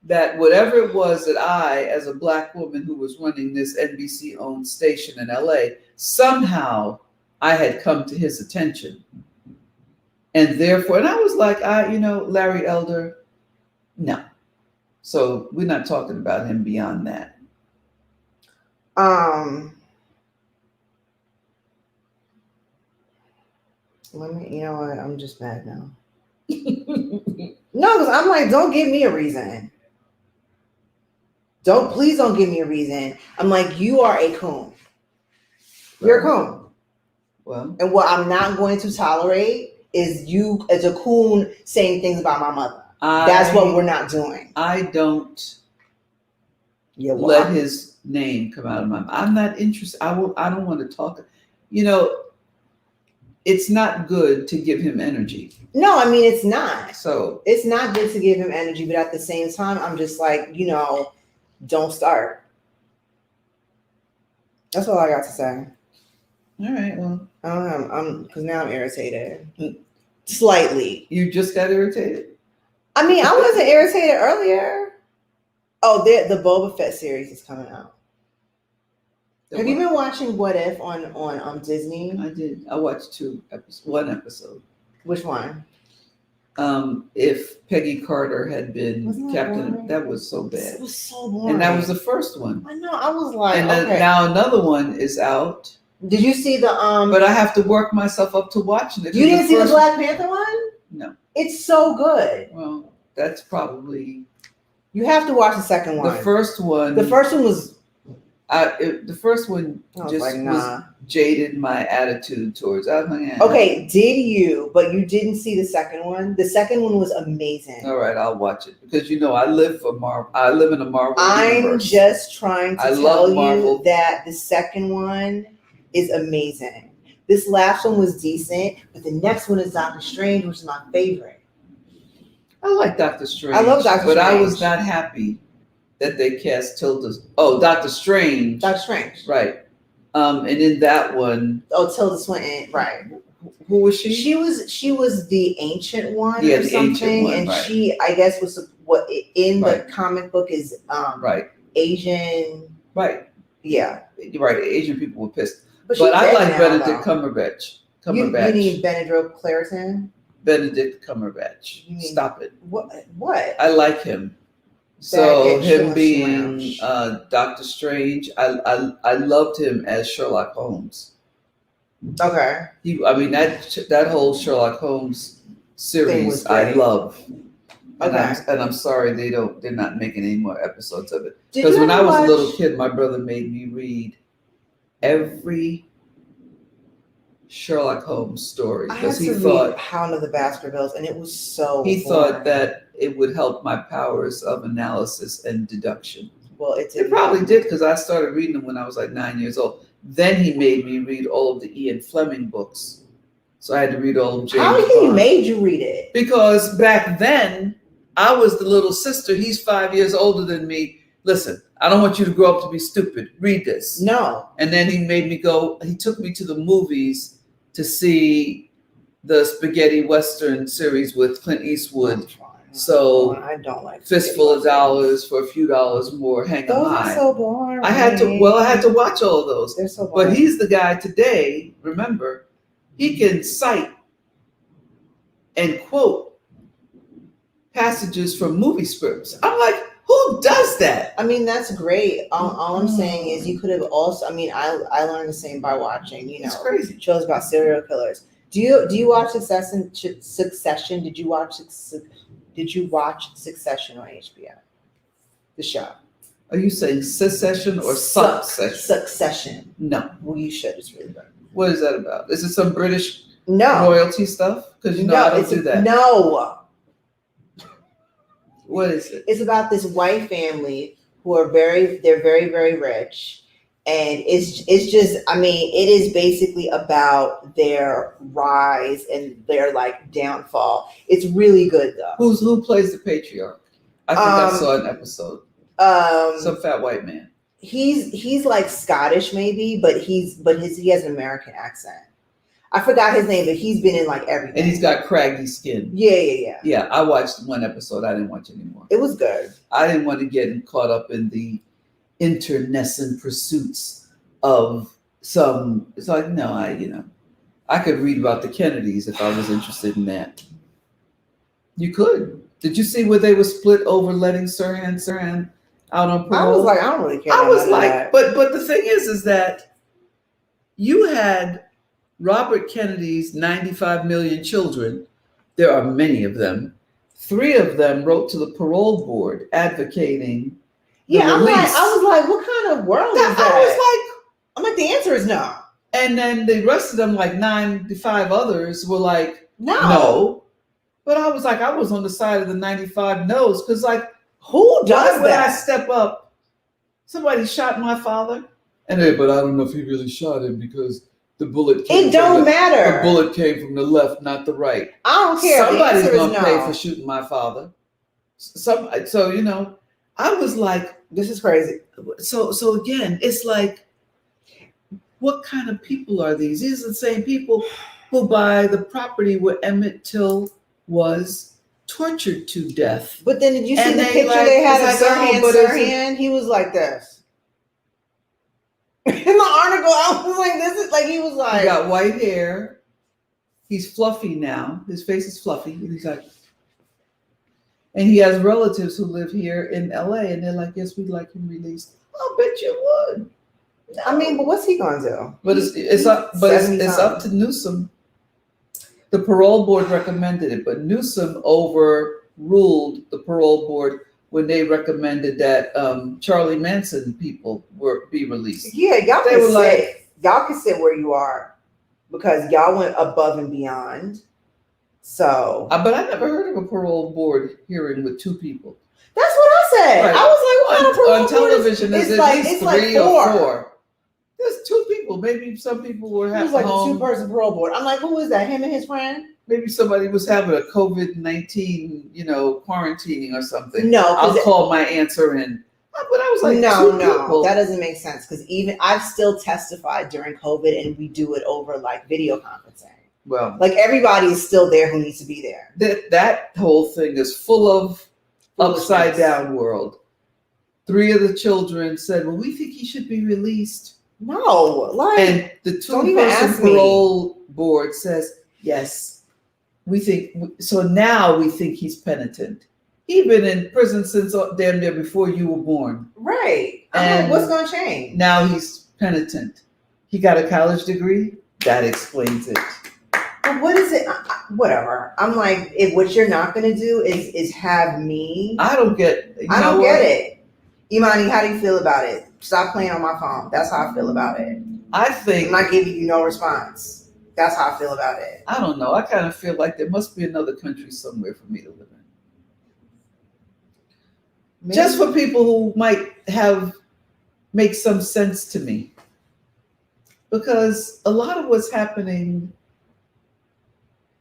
that whatever it was that I, as a black woman who was running this NBC-owned station in LA, somehow I had come to his attention. And therefore, and I was like, Larry Elder, no. So we're not talking about him beyond that. You know what? I'm just mad now. No, because I'm like, don't give me a reason. Please don't give me a reason. I'm like, you are a coon. You're a coon. Well, and what I'm not going to tolerate is you as a coon saying things about my mother. That's what we're not doing. I don't let his name come out of my mouth. I'm not interested. I don't want to talk. It's not good to give him energy. No, I mean, it's not. So it's not good to give him energy, but at the same time, I'm just like, don't start. That's all I got to say. All right, well, because now I'm irritated. Slightly. You just got irritated? I mean, I wasn't irritated earlier. Oh, the Boba Fett series is coming out. Have you been watching What If on Disney? I did. I watched one episode. Which one? If Peggy Carter had been Captain, that was so bad. It was so boring. And that was the first one. I know. I was like, and okay. Now another one is out. Did you see the But I have to work myself up to watching it. You didn't see the Black Panther one? No. It's so good. Well, that's probably. You have to watch the second one. The first one was. The first one I was just like, nah. was jaded my attitude towards. I was like, eh. Okay, did you? But you didn't see the second one. The second one was amazing. All right, I'll watch it because I live for Marvel. I live in a Marvel universe. I'm just trying to I tell love you Marvel. that the second one is amazing. This last one was decent, but the next one is Doctor Strange, which is my favorite. I like Doctor Strange. I love Doctor but Strange. I was not happy that they cast Tilda. Oh, Doctor Strange. Doctor Strange. Right. And in that one. Oh, Tilda Swinton. Right. Who was she? She was the ancient one. Yeah, or the something, ancient one. And right. she, I guess, was what in Right. the comic book is right. Asian. Right. Yeah. You're right. Asian people were pissed. But I like now, Benedict though. Cumberbatch. You need Benedict Cumberbatch. Benedict Cumberbatch. Stop it. What? I like him. So him being Doctor Strange, I loved him as Sherlock Holmes. Okay. That whole Sherlock Holmes series I love. And I'm sorry they're not making any more episodes of it. Because when I was a little kid, my brother made me read every Sherlock Holmes story because he thought Hound of the Baskervilles, and it was so. He thought that it would help my powers of analysis and deduction. Well, it probably did because I started reading them when I was like 9 years old. Then he made me read all of the Ian Fleming books, so I had to read all of James. How did he made you read it? Because back then I was the little sister. He's 5 years older than me. Listen, I don't want you to grow up to be stupid. Read this. No. And then he made me go. He took me to the movies to see the spaghetti western series with Clint Eastwood. So I don't like Fistful of Dollars for a few dollars more. Hang 'em high. Those are so boring. I had to watch all of those. They're so boring. But he's the guy today. Remember, he can cite and quote passages from movie scripts. I'm like, who does that? I mean, that's great. All I'm saying is you could have also. I mean, I learned the same by watching. It's crazy shows about serial killers. Do you watch Succession? Did you watch Succession on HBO? The show. Are you saying Secession or Succession? Succession. No. Well, you should. It's really good. What is that about? Is it some British royalty stuff? Because I don't do that. No. What is it? It's about this white family who are very, very rich. And it's just, I mean, it is basically about their rise and their downfall. It's really good though. Who plays the patriarch? I think I saw an episode. Some fat white man. He's like Scottish maybe, but he has an American accent. I forgot his name, but he's been in everything. And he's got craggy skin. Yeah. Yeah, I watched one episode. I didn't watch anymore. It was good. I didn't want to get caught up in the internecine pursuits of some. It's like, no, I could read about the Kennedys if I was interested in that. You could. Did you see where they were split over letting Sirhan out on parole? I was like, I don't really care. I was like, but the thing is that you had Robert Kennedy's 95 million children. There are many of them. 3 of them wrote to the parole board advocating the release. I was like, what kind of world is that? I'm like, the answer is no. And then the rest of them, 95 others, were like, no. But I was like, I was on the side of the 95 no's because, who does that? When I step up, somebody shot my father, but I don't know if he really shot him because the bullet came. It don't matter. The bullet came from the left, not the right. I don't care. Somebody's gonna pay for shooting my father. So I was like, this is crazy. So again, it's like, what kind of people are these? These are the same people who buy the property where Emmett Till was tortured to death. But then did you see the picture they had of Sirhan? He was like this. In the article, I was like, this is he was like. He got white hair. He's fluffy now. His face is fluffy. He's like, and he has relatives who live here in LA, and they're like, yes, we'd like him released. I'll bet you would. No. I mean, but what's he gonna do? But it's up to Newsom. The parole board recommended it, but Newsom overruled the parole board when they recommended that Charlie Manson people be released. Yeah, y'all They can were sit. Y'all can sit where you are because y'all went above and beyond. So But I never heard of a parole board hearing with 2 people. that's what I said. Right. I was like, what kind of parole On television, board is there's like, at least it's like 3 four. or 4. There's 2 people. Maybe some people were It having was like a home. 2-person parole board. I'm like, who is that? Him and his friend? Maybe somebody was having a COVID-19, quarantining or something. No, I'll call my answer in. But I was like, no, 2 people. that doesn't make sense because even I've still testified during COVID, and we do it over like video conferencing. Well, like everybody is still there who needs to be there. That whole thing is full of upside down world. 3 of the children said, "Well, we think he should be released." No, like, and the 2-person parole board says, "Yes, we think so." Now we think he's penitent. He'd been in prison since damn near before you were born. Right. And what's going to change? Now he's penitent. He got a college degree. That explains it. But what is it? Whatever. I'm like, if what you're not going to do is have me. I don't get. I don't get it. Imani, how do you feel about it? Stop playing on my phone. That's how I feel about it. I think I'm not giving you no response. That's how I feel about it. I don't know. I kind of feel like there must be another country somewhere for me to live in. Maybe. Just for people who might make some sense to me. Because a lot of what's happening.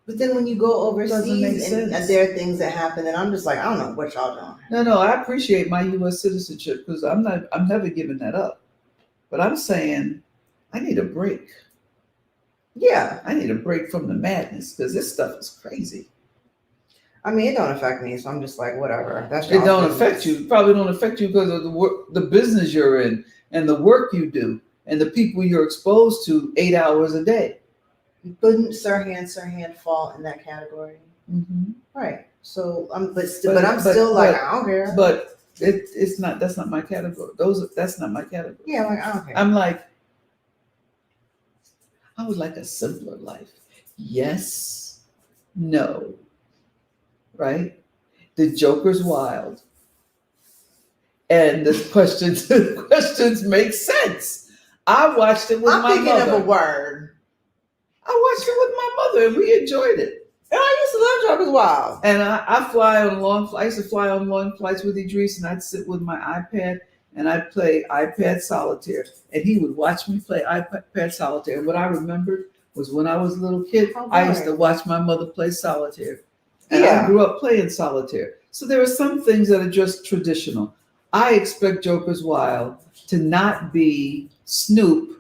But then when you go overseas and there are things that happen, and I'm just like, I don't know what y'all doing. No, I appreciate my U.S. citizenship because I'm never giving that up. But I'm saying I need a break. Yeah. I need a break from the madness because this stuff is crazy. I mean, it don't affect me, so I'm just like, whatever. It don't affect you. It probably don't affect you because of the business you're in and the work you do and the people you're exposed to 8 hours a day. Couldn't Sirhan fall in that category? Mm-hmm. Right. So I'm still like, I don't care. But it's not. That's not my category. That's not my category. Yeah, like I don't care. I'm like, I would like a simpler life. Yes, no, right? The Joker's wild, and the questions make sense. I watched it with my mother. I'm thinking of a word. I watched it with my mother and we enjoyed it. And I used to love Joker's Wild. And I fly on long flights. I used to fly on long flights with Idris, and I'd sit with my iPad and I'd play iPad solitaire. And he would watch me play iPad solitaire. And what I remembered was when I was a little kid, I used to watch my mother play solitaire. And I grew up playing solitaire. So there are some things that are just traditional. I expect Joker's Wild to not be Snoop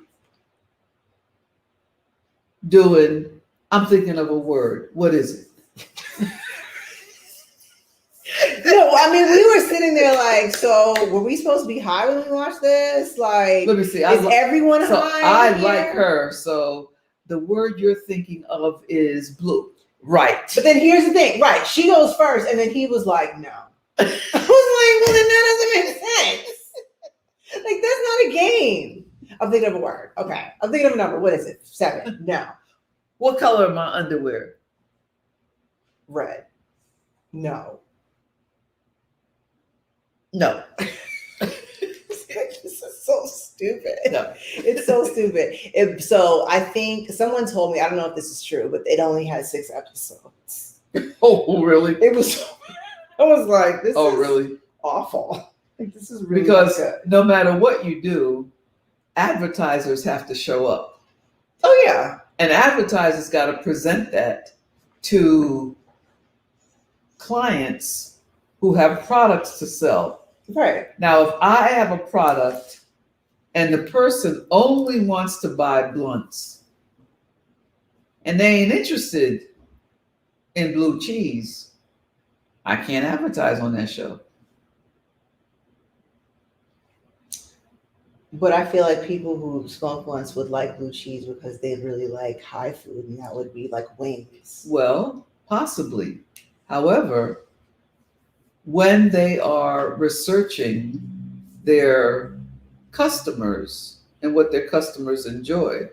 doing, I'm thinking of a word. What is it? No, I mean, we were sitting there like, so were we supposed to be high when we watched this? Like, let me see. Is everyone high? I like her. So the word you're thinking of is blue. Right. But then here's the thing. Right. She goes first. And then he was like, no. I was like, well, then that doesn't make sense. Like, that's not a game. I'm thinking of a word. Okay. I'm thinking of a number. What is it? 7. No. What color are my underwear? Red. No. No. This is so stupid. No. It's so stupid. So I think someone told me, I don't know if this is true, but it only had 6 episodes. Oh, really? It was, I was like, this is really awful. Like, this is really because good. No matter what you do, advertisers have to show up. Oh, yeah. And advertisers got to present that to clients who have products to sell. Right. Now, if I have a product and the person only wants to buy blunts and they ain't interested in blue cheese, I can't advertise on that show. But I feel like people who smoke blunts would like blue cheese because they really like high food, and that would be like wings. Well, possibly. However, when they are researching their customers and what their customers enjoy,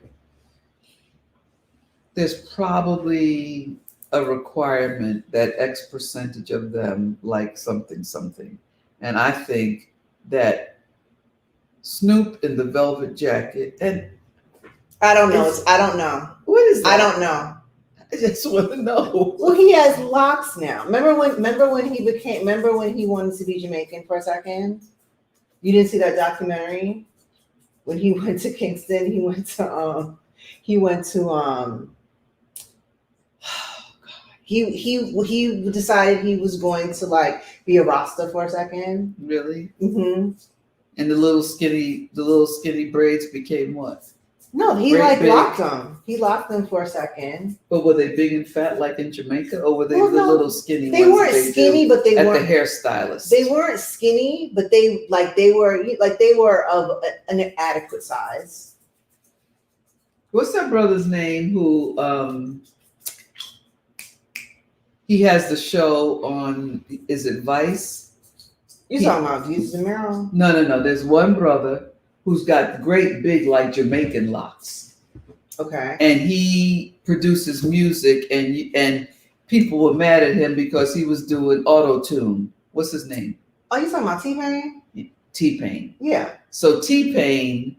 there's probably a requirement that X percentage of them like something. And I think that Snoop in the velvet jacket, and I don't know. I don't know. what is that? I don't know. I just want to know. Well, he has locks now. Remember when he wanted to be Jamaican for a second? You didn't see that documentary? When he went to Kingston, he decided he was going to like be a Rasta for a second. Really? Mm-hmm. And the little skinny braids became what? No, he Great like big. locked them. He locked them for a second. But were they big and fat like in Jamaica, or were they Well, the no, little skinny They ones? weren't that skinny, do but they at weren't. the hairstylist. They weren't skinny, but they were of an adequate size. What's that brother's name who he has the show on, is it Vice? You talking about Jesus and Mero? No. There's one brother who's got great big like Jamaican locks. Okay. And he produces music, and people were mad at him because he was doing auto-tune. What's his name? Oh, you talking about T-Pain? T-Pain. Yeah. So T-Pain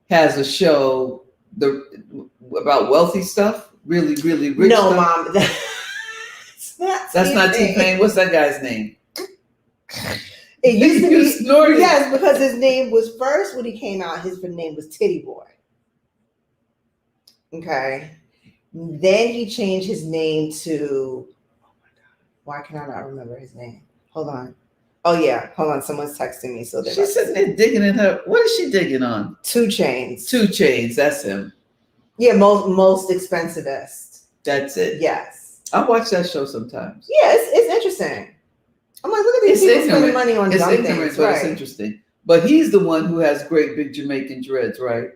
has a show about wealthy stuff, really, really rich No, stuff. Mom. That's not T-Pain. What's that guy's name? It used to You be. snorted. Yes, because his name was first when he came out. His name was Titty Boy. Okay. Then he changed his name to. Oh my God! Why can I not remember his name? Hold on. Oh yeah, hold on. Someone's texting me. So She's sitting there digging in her. What is she digging on? 2 Chainz. 2 Chainz. That's him. Yeah, most expensivest. That's it. Yes. I watch that show sometimes. Yeah, it's interesting. I'm like, look at these people spending money on It's dumb ignorant, things, but right? it's interesting. But he's the one who has great big Jamaican dreads, right?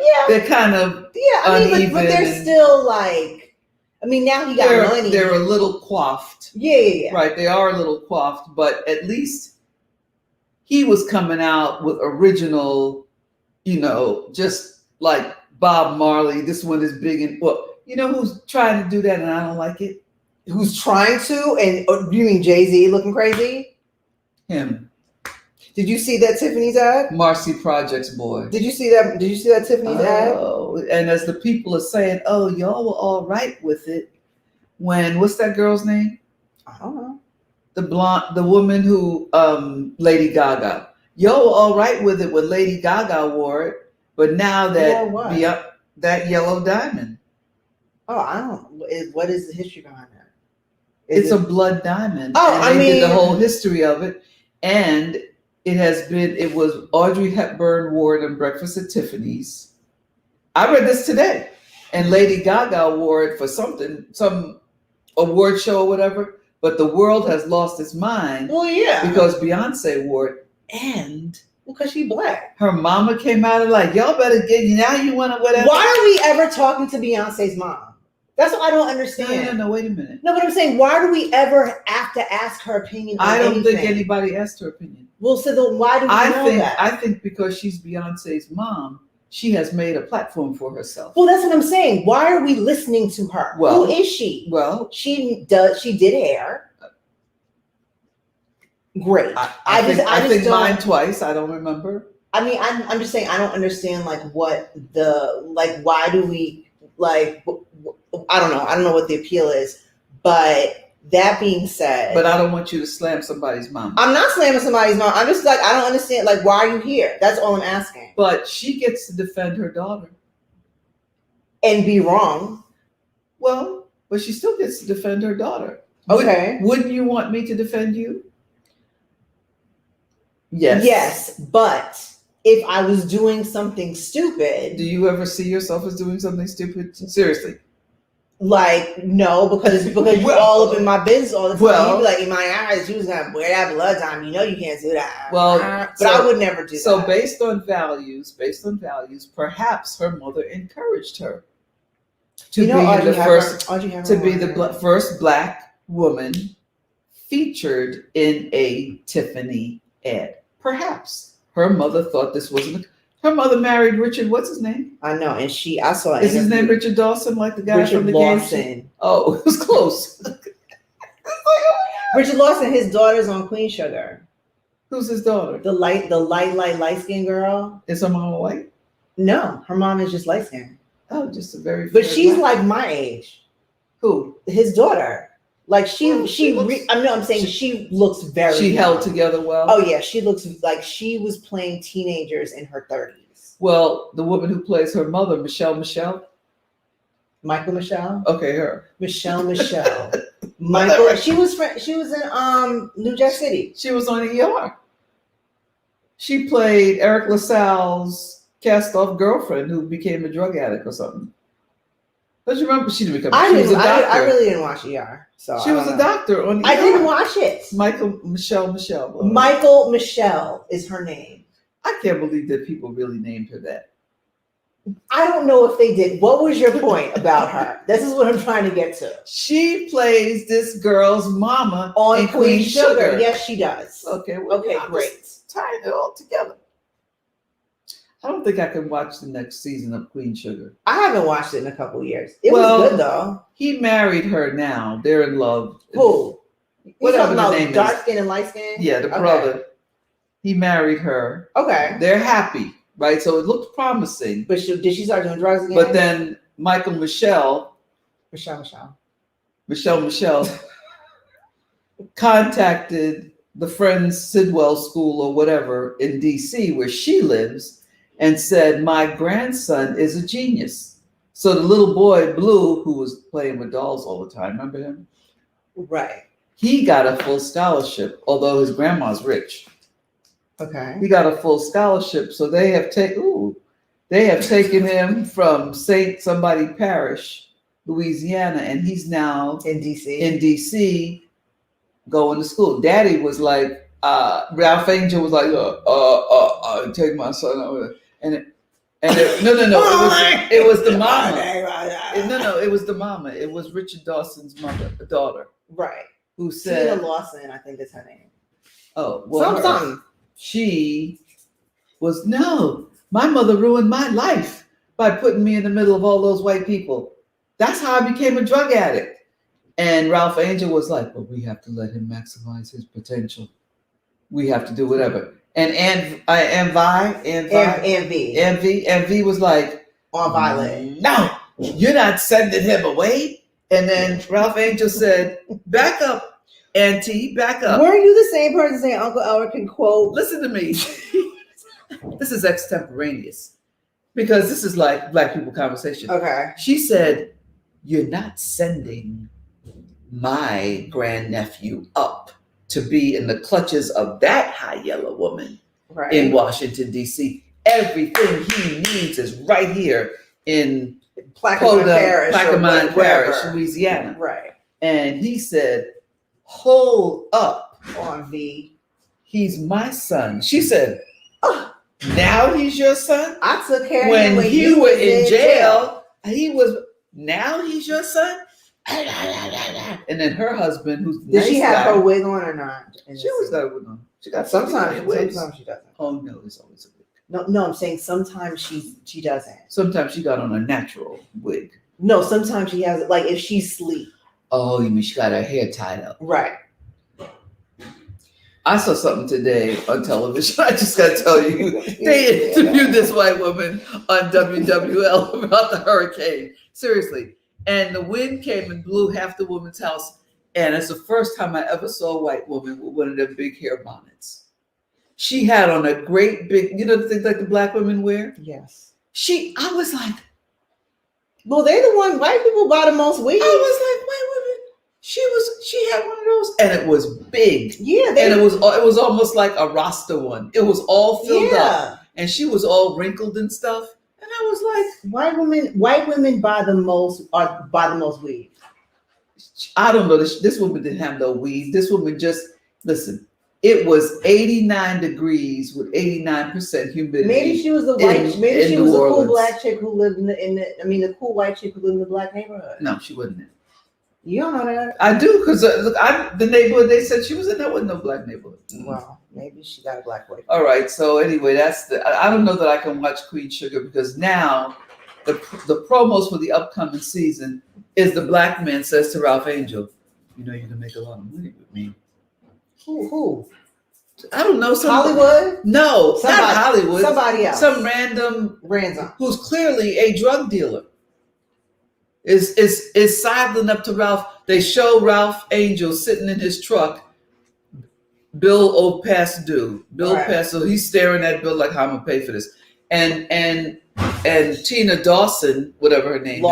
Yeah. They're kind of I mean, but uneven they're and- still like. I mean, now he got money. They're a little coiffed. Yeah. Right, they are a little coiffed, but at least he was coming out with original, just like Bob Marley. This one is big and who's trying to do that and I don't like it? Who's trying to? And you mean Jay-Z looking crazy? Him. Did you see that Tiffany's ad? Marcy Projects boy. Did you see that Tiffany's ad? Oh, and as the people are saying, oh, y'all were all right with it when, what's that girl's name? I don't know. The woman who, Lady Gaga. Y'all were all right with it when Lady Gaga wore it, but now that that yellow diamond. Oh, I don't. What is the history behind that? It's a blood diamond. Oh, and they did the whole history of it, and it was Audrey Hepburn wore it on Breakfast at Tiffany's. I read this today, and Lady Gaga wore it for some award show or whatever. But the world has lost its mind. Well, yeah, because Beyonce wore it, and because she black. Her mama came out and like, y'all better get now. You want to whatever. Why are we ever talking to Beyonce's mom? That's what I don't understand. No. Wait a minute. No, but I'm saying, why do we ever have to ask her opinion on I don't anything? think anybody asked her opinion. Well, so then why do we know that? I think because she's Beyonce's mom, she has made a platform for herself. Well, that's what I'm saying. Why are we listening to her? Well, who is she? Well, she did hair. Great. I think mine twice. I don't remember. I mean, I'm just saying I don't understand why do we I don't know. I don't know what the appeal is. But that being said, but I don't want you to slam somebody's mom. I'm not slamming somebody's mom. I'm just like, I don't understand. Why are you here? That's all I'm asking. But she gets to defend her daughter. And be wrong. Well, but she still gets to defend her daughter. Okay. Wouldn't you want me to defend you? Yes. Yes, but if I was doing something stupid. Do you ever see yourself as doing something stupid? Seriously. No, because you're all up in my business all the time. You'd be like, in my eyes, you was gonna wear that blood time. You know you can't do that. Well, but I would never do that. So based on values, perhaps her mother encouraged her to be the first Black woman featured in a Tiffany ad. Perhaps her mother thought this wasn't. Her mother married Richard. What's his name? I know, and I saw. Is his name Richard Dawson, like the guy from the Lawson. game? Oh, it was close. Richard Lawson. His daughter's on Queen Sugar. Who's his daughter? The light skinned girl. Is her mama white? No, her mom is just light skinned. Oh, just a very. But she's like my age. Who? His daughter. Like I'm saying she looks very. She young. held together well. Oh yeah, she looks like she was playing teenagers in her 30s. Well, the woman who plays her mother, Michelle. Michael Michelle. Okay, her. Michelle. Michael. She was in New Jack City. She was on ER. She played Eric LaSalle's cast-off girlfriend who became a drug addict or something. Don't you remember? She was a doctor. I really didn't watch ER. So she was a doctor on ER. I didn't watch it. Michelle. Michael Michelle is her name. I can't believe that people really named her that. I don't know if they did. What was your point about her? This is what I'm trying to get to. She plays this girl's mama on Queen Sugar. Yes, she does. Okay. Well, okay, great. Tying it all together. I don't think I can watch the next season of Queen Sugar. I haven't watched it in a couple of years. It was good though. He married her now. They're in love. Who? Whatever the name is. Dark skin and light skin? Yeah, the brother. He married her. Okay. They're happy, right? So it looked promising. But did she start doing drugs again? But then Michelle contacted the Friends Sidwell School or whatever in DC where she lives and said, my grandson is a genius. So the little boy, Blue, who was playing with dolls all the time, remember him? Right. He got a full scholarship, although his grandma's rich. Okay. He got a full scholarship. So they have taken him from St. Somebody Parish, Louisiana, and he's now in DC. Going to school. Daddy was like, Ralph Angel was like, take my son over. It was the mama. It was the mama. It was Richard Dawson's daughter. Right. Who said Tina Lawson, I think is her name. Oh, well, something. She was, no, my mother ruined my life by putting me in the middle of all those white people. That's how I became a drug addict. And Ralph Angel was like, well, we have to let him maximize his potential. We have to do whatever. And V was like, on Violet. No, you're not sending him away. And then Ralph Angel said, back up, Auntie, back up. Weren't you the same person saying Uncle Elric can quote? Listen to me. This is extemporaneous because this is like Black people conversation. Okay. She said, you're not sending my grandnephew up to be in the clutches of that high yellow woman in Washington, D.C. Everything he needs is right here in Plaquemine Parish, Louisiana. Right. And he said, hold up. On V. He's my son. She said, now he's your son? I took care of him when you were in jail. He was, now he's your son? And then her husband, who's did she have her wig on or not? She always got a wig on. She got sometimes she doesn't. Oh no, it's always a wig. No, I'm saying sometimes she doesn't. Sometimes she got on a natural wig. No, sometimes she has it, like if she's asleep. Oh, you mean she got her hair tied up? Right. I saw something today on television. I just got to tell you, they interviewed this white woman on WWL about the hurricane. Seriously. And the wind came and blew half the woman's house. And it's the first time I ever saw a white woman with one of them big hair bonnets. She had on a great big, the things like the Black women wear? Yes. I was like, well, they're the one, white people buy the most wigs. I was like, white women. She had one of those, and it was big. Yeah. And it was almost like a Rasta one. It was all filled up. And she was all wrinkled and stuff. And I was like, white women buy the most weave. I don't know. This woman didn't have no weave. This woman just, listen, it was 89 degrees with 89% humidity. Maybe she was the white, maybe she was a cool black chick who lived the cool white chick who lived in the black neighborhood. No, she wasn't. You don't know that? I do, because the neighborhood, they said she was in there with no black neighborhood. Well, maybe she got a black boyfriend. All right, so anyway, I don't know that I can watch Queen Sugar because now the promos for the upcoming season is the black man says to Ralph Angel, you know you're going to make a lot of money with me. Who? I don't know, some Hollywood? No, not Hollywood. Somebody else. Some random Random. who's clearly a drug dealer is sidling up to Ralph. They show Ralph Angel sitting in his truck. Bill owed past due. Bill past, so he's staring at Bill like, how I'm gonna pay for this. And Tina Dawson, whatever her name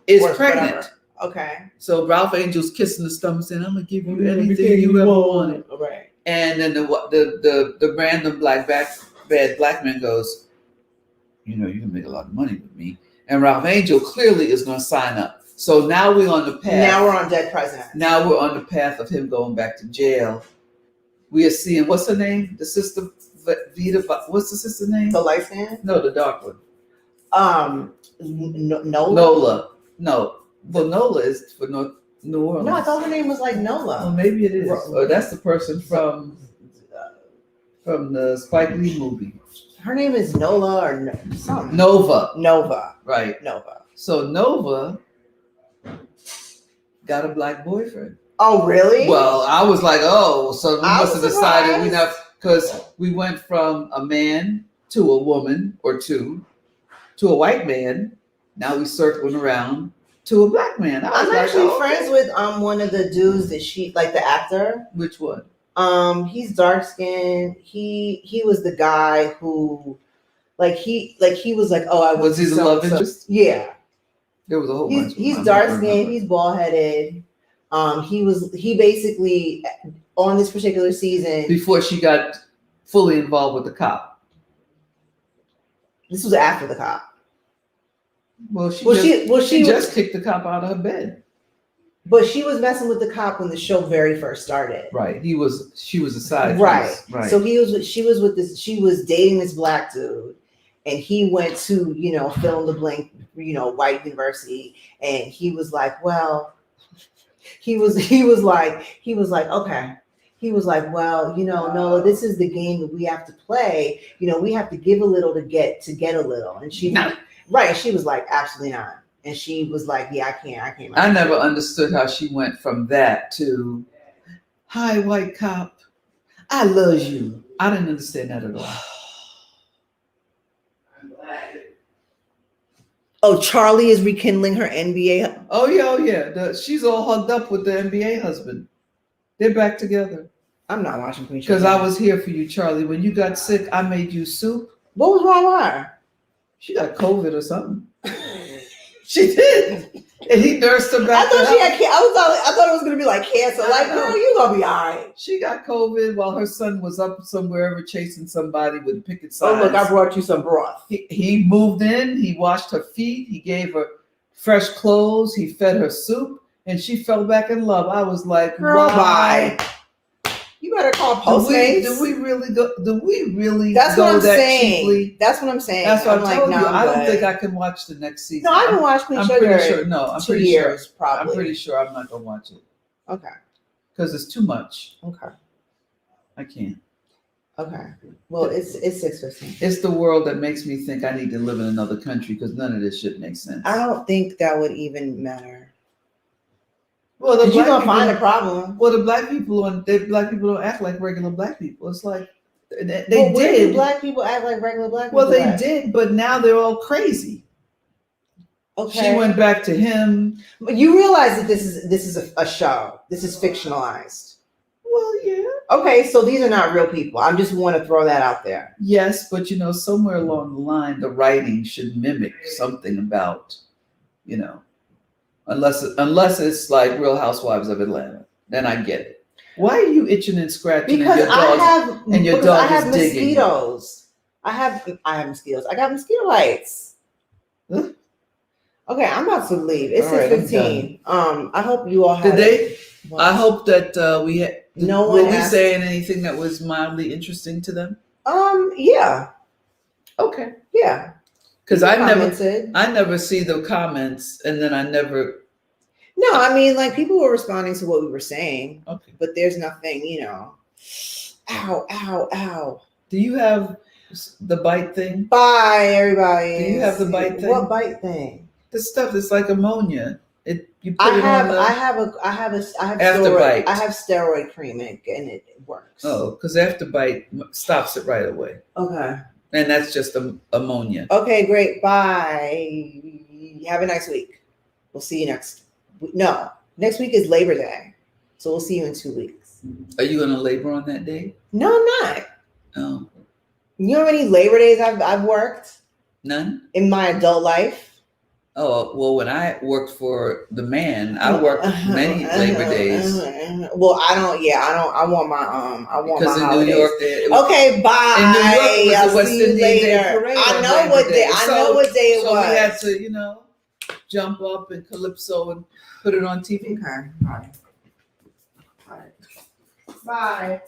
is pregnant. Whatever. Okay. So Ralph Angel's kissing the stomach, saying, "I'm gonna give you anything you ever wanted." Right. And then the random bad black man goes, "You know, you can make a lot of money with me." And Ralph Angel clearly is going to sign up. So now we're on the path. Now we're on Dead President. Now we're on the path of him going back to jail. We are seeing, what's her name? The sister Vita. What's the sister's name? The light skin? No, the dark one. Nola. Nola. No. Well, Nola is for New Orleans. No, I thought her name was like Nola. Well, maybe it is. Or that's the person from the Spike Lee movie. Her name is Nola or something. Nova. Right. Nova. So Nova got a black boyfriend. Oh, really? Well, I was like, oh, so we must have decided we not, because we went from a man to a woman or two to a white man. Now we circling around to a black man. I'm actually friends with one of the dudes that she, like the actor. Which one? He's dark skinned. He was the guy who, he was like, oh, I was he the love interest? Yeah. There was a whole bunch. He's dark skinned. He's bald headed. He basically on this particular season, before she got fully involved with the cop. This was after the cop. Well, she just kicked the cop out of her bed. But she was messing with the cop when the show very first started. Right. She was a side right. piece. Right. So she was dating this black dude, and he went to, fill in the blank, white university, and he was like, well, he was like, okay. He was like, well, no, this is the game that we have to play. We have to give a little to get a little. And she was like, absolutely not. And she was like, yeah, I can't. I never understood how she went from that to, hi, white cop, I love you. I didn't understand that at all. Oh, Charlie is rekindling her NBA. Oh, yeah. She's all hugged up with the NBA husband. They're back together. I'm not watching Queen. Because I was here for you, Charlie. When you got sick, I made you soup. What was wrong with her? She got COVID or something. She did. And he nursed her back. I thought she had I thought it was gonna be like cancer. Like, girl, you gonna be all right. She got COVID while her son was up somewhere chasing somebody with picket signs. Oh, look, I brought you some broth. He moved in, he washed her feet, he gave her fresh clothes, he fed her soup, and she fell back in love. I was like, girl, why? Bye. You better call Postmates. Do we really go? That's what I'm saying. Cheaply? That's what I'm saying. That's what I'm like. No, I don't good. think I can watch the next season. No, I haven't watched Queen Sugar. Pretty sure. No, I'm 2 pretty years, sure. probably. I'm pretty sure I'm not gonna watch it. Okay. Because it's too much. Okay. I can't. Okay. Well, it's 6:15. It's the world that makes me think I need to live in another country because none of this shit makes sense. I don't think that would even matter. Well, you're gonna find a problem. Well, the black people don't act like regular black people. It's like they did. Did black people act like regular black people? Well, they did, but now they're all crazy. Okay. She went back to him. But you realize that this is a show. This is fictionalized. Well, yeah. Okay, so these are not real people. I just want to throw that out there. Yes, but somewhere along the line, the writing should mimic something about, unless it's like Real Housewives of Atlanta, then I get it. Why are you itching and scratching? Because your dog is digging. Mosquitoes. I have mosquitoes. I got mosquito bites. Huh? Okay, I'm about to leave. It's 6:15. I hope you all have. I hope that we had. No one. Were we saying anything that was mildly interesting to them? Yeah. Okay. Yeah. Because I never see the comments, and then I never. No, I mean, like, people were responding to what we were saying. Okay. But there's nothing, ow. Do you have the bite thing? Bye, everybody. Do you have the bite thing? What bite thing? The stuff that's like ammonia. You put it on the I have Afterbite. I have steroid cream and it works. Oh, because Afterbite stops it right away, Okay. and that's just ammonia. Okay, great. Bye. Have a nice week. We'll see you next week is Labor Day. So we'll see you in 2 weeks. Are you going to labor on that day? No, I'm not. Oh, You know how many Labor Days I've worked none? in my adult life? Oh, well, when I worked for the man, I worked many Labor Days. Well, I want my Because in holidays. New York, Okay, bye. in New York, it was I'll the West see you Indian Day later. Parade. I on know Labor what day. Day. I know what day it so was. we had to, jump up and calypso and put it on TV. Okay. All right. Bye.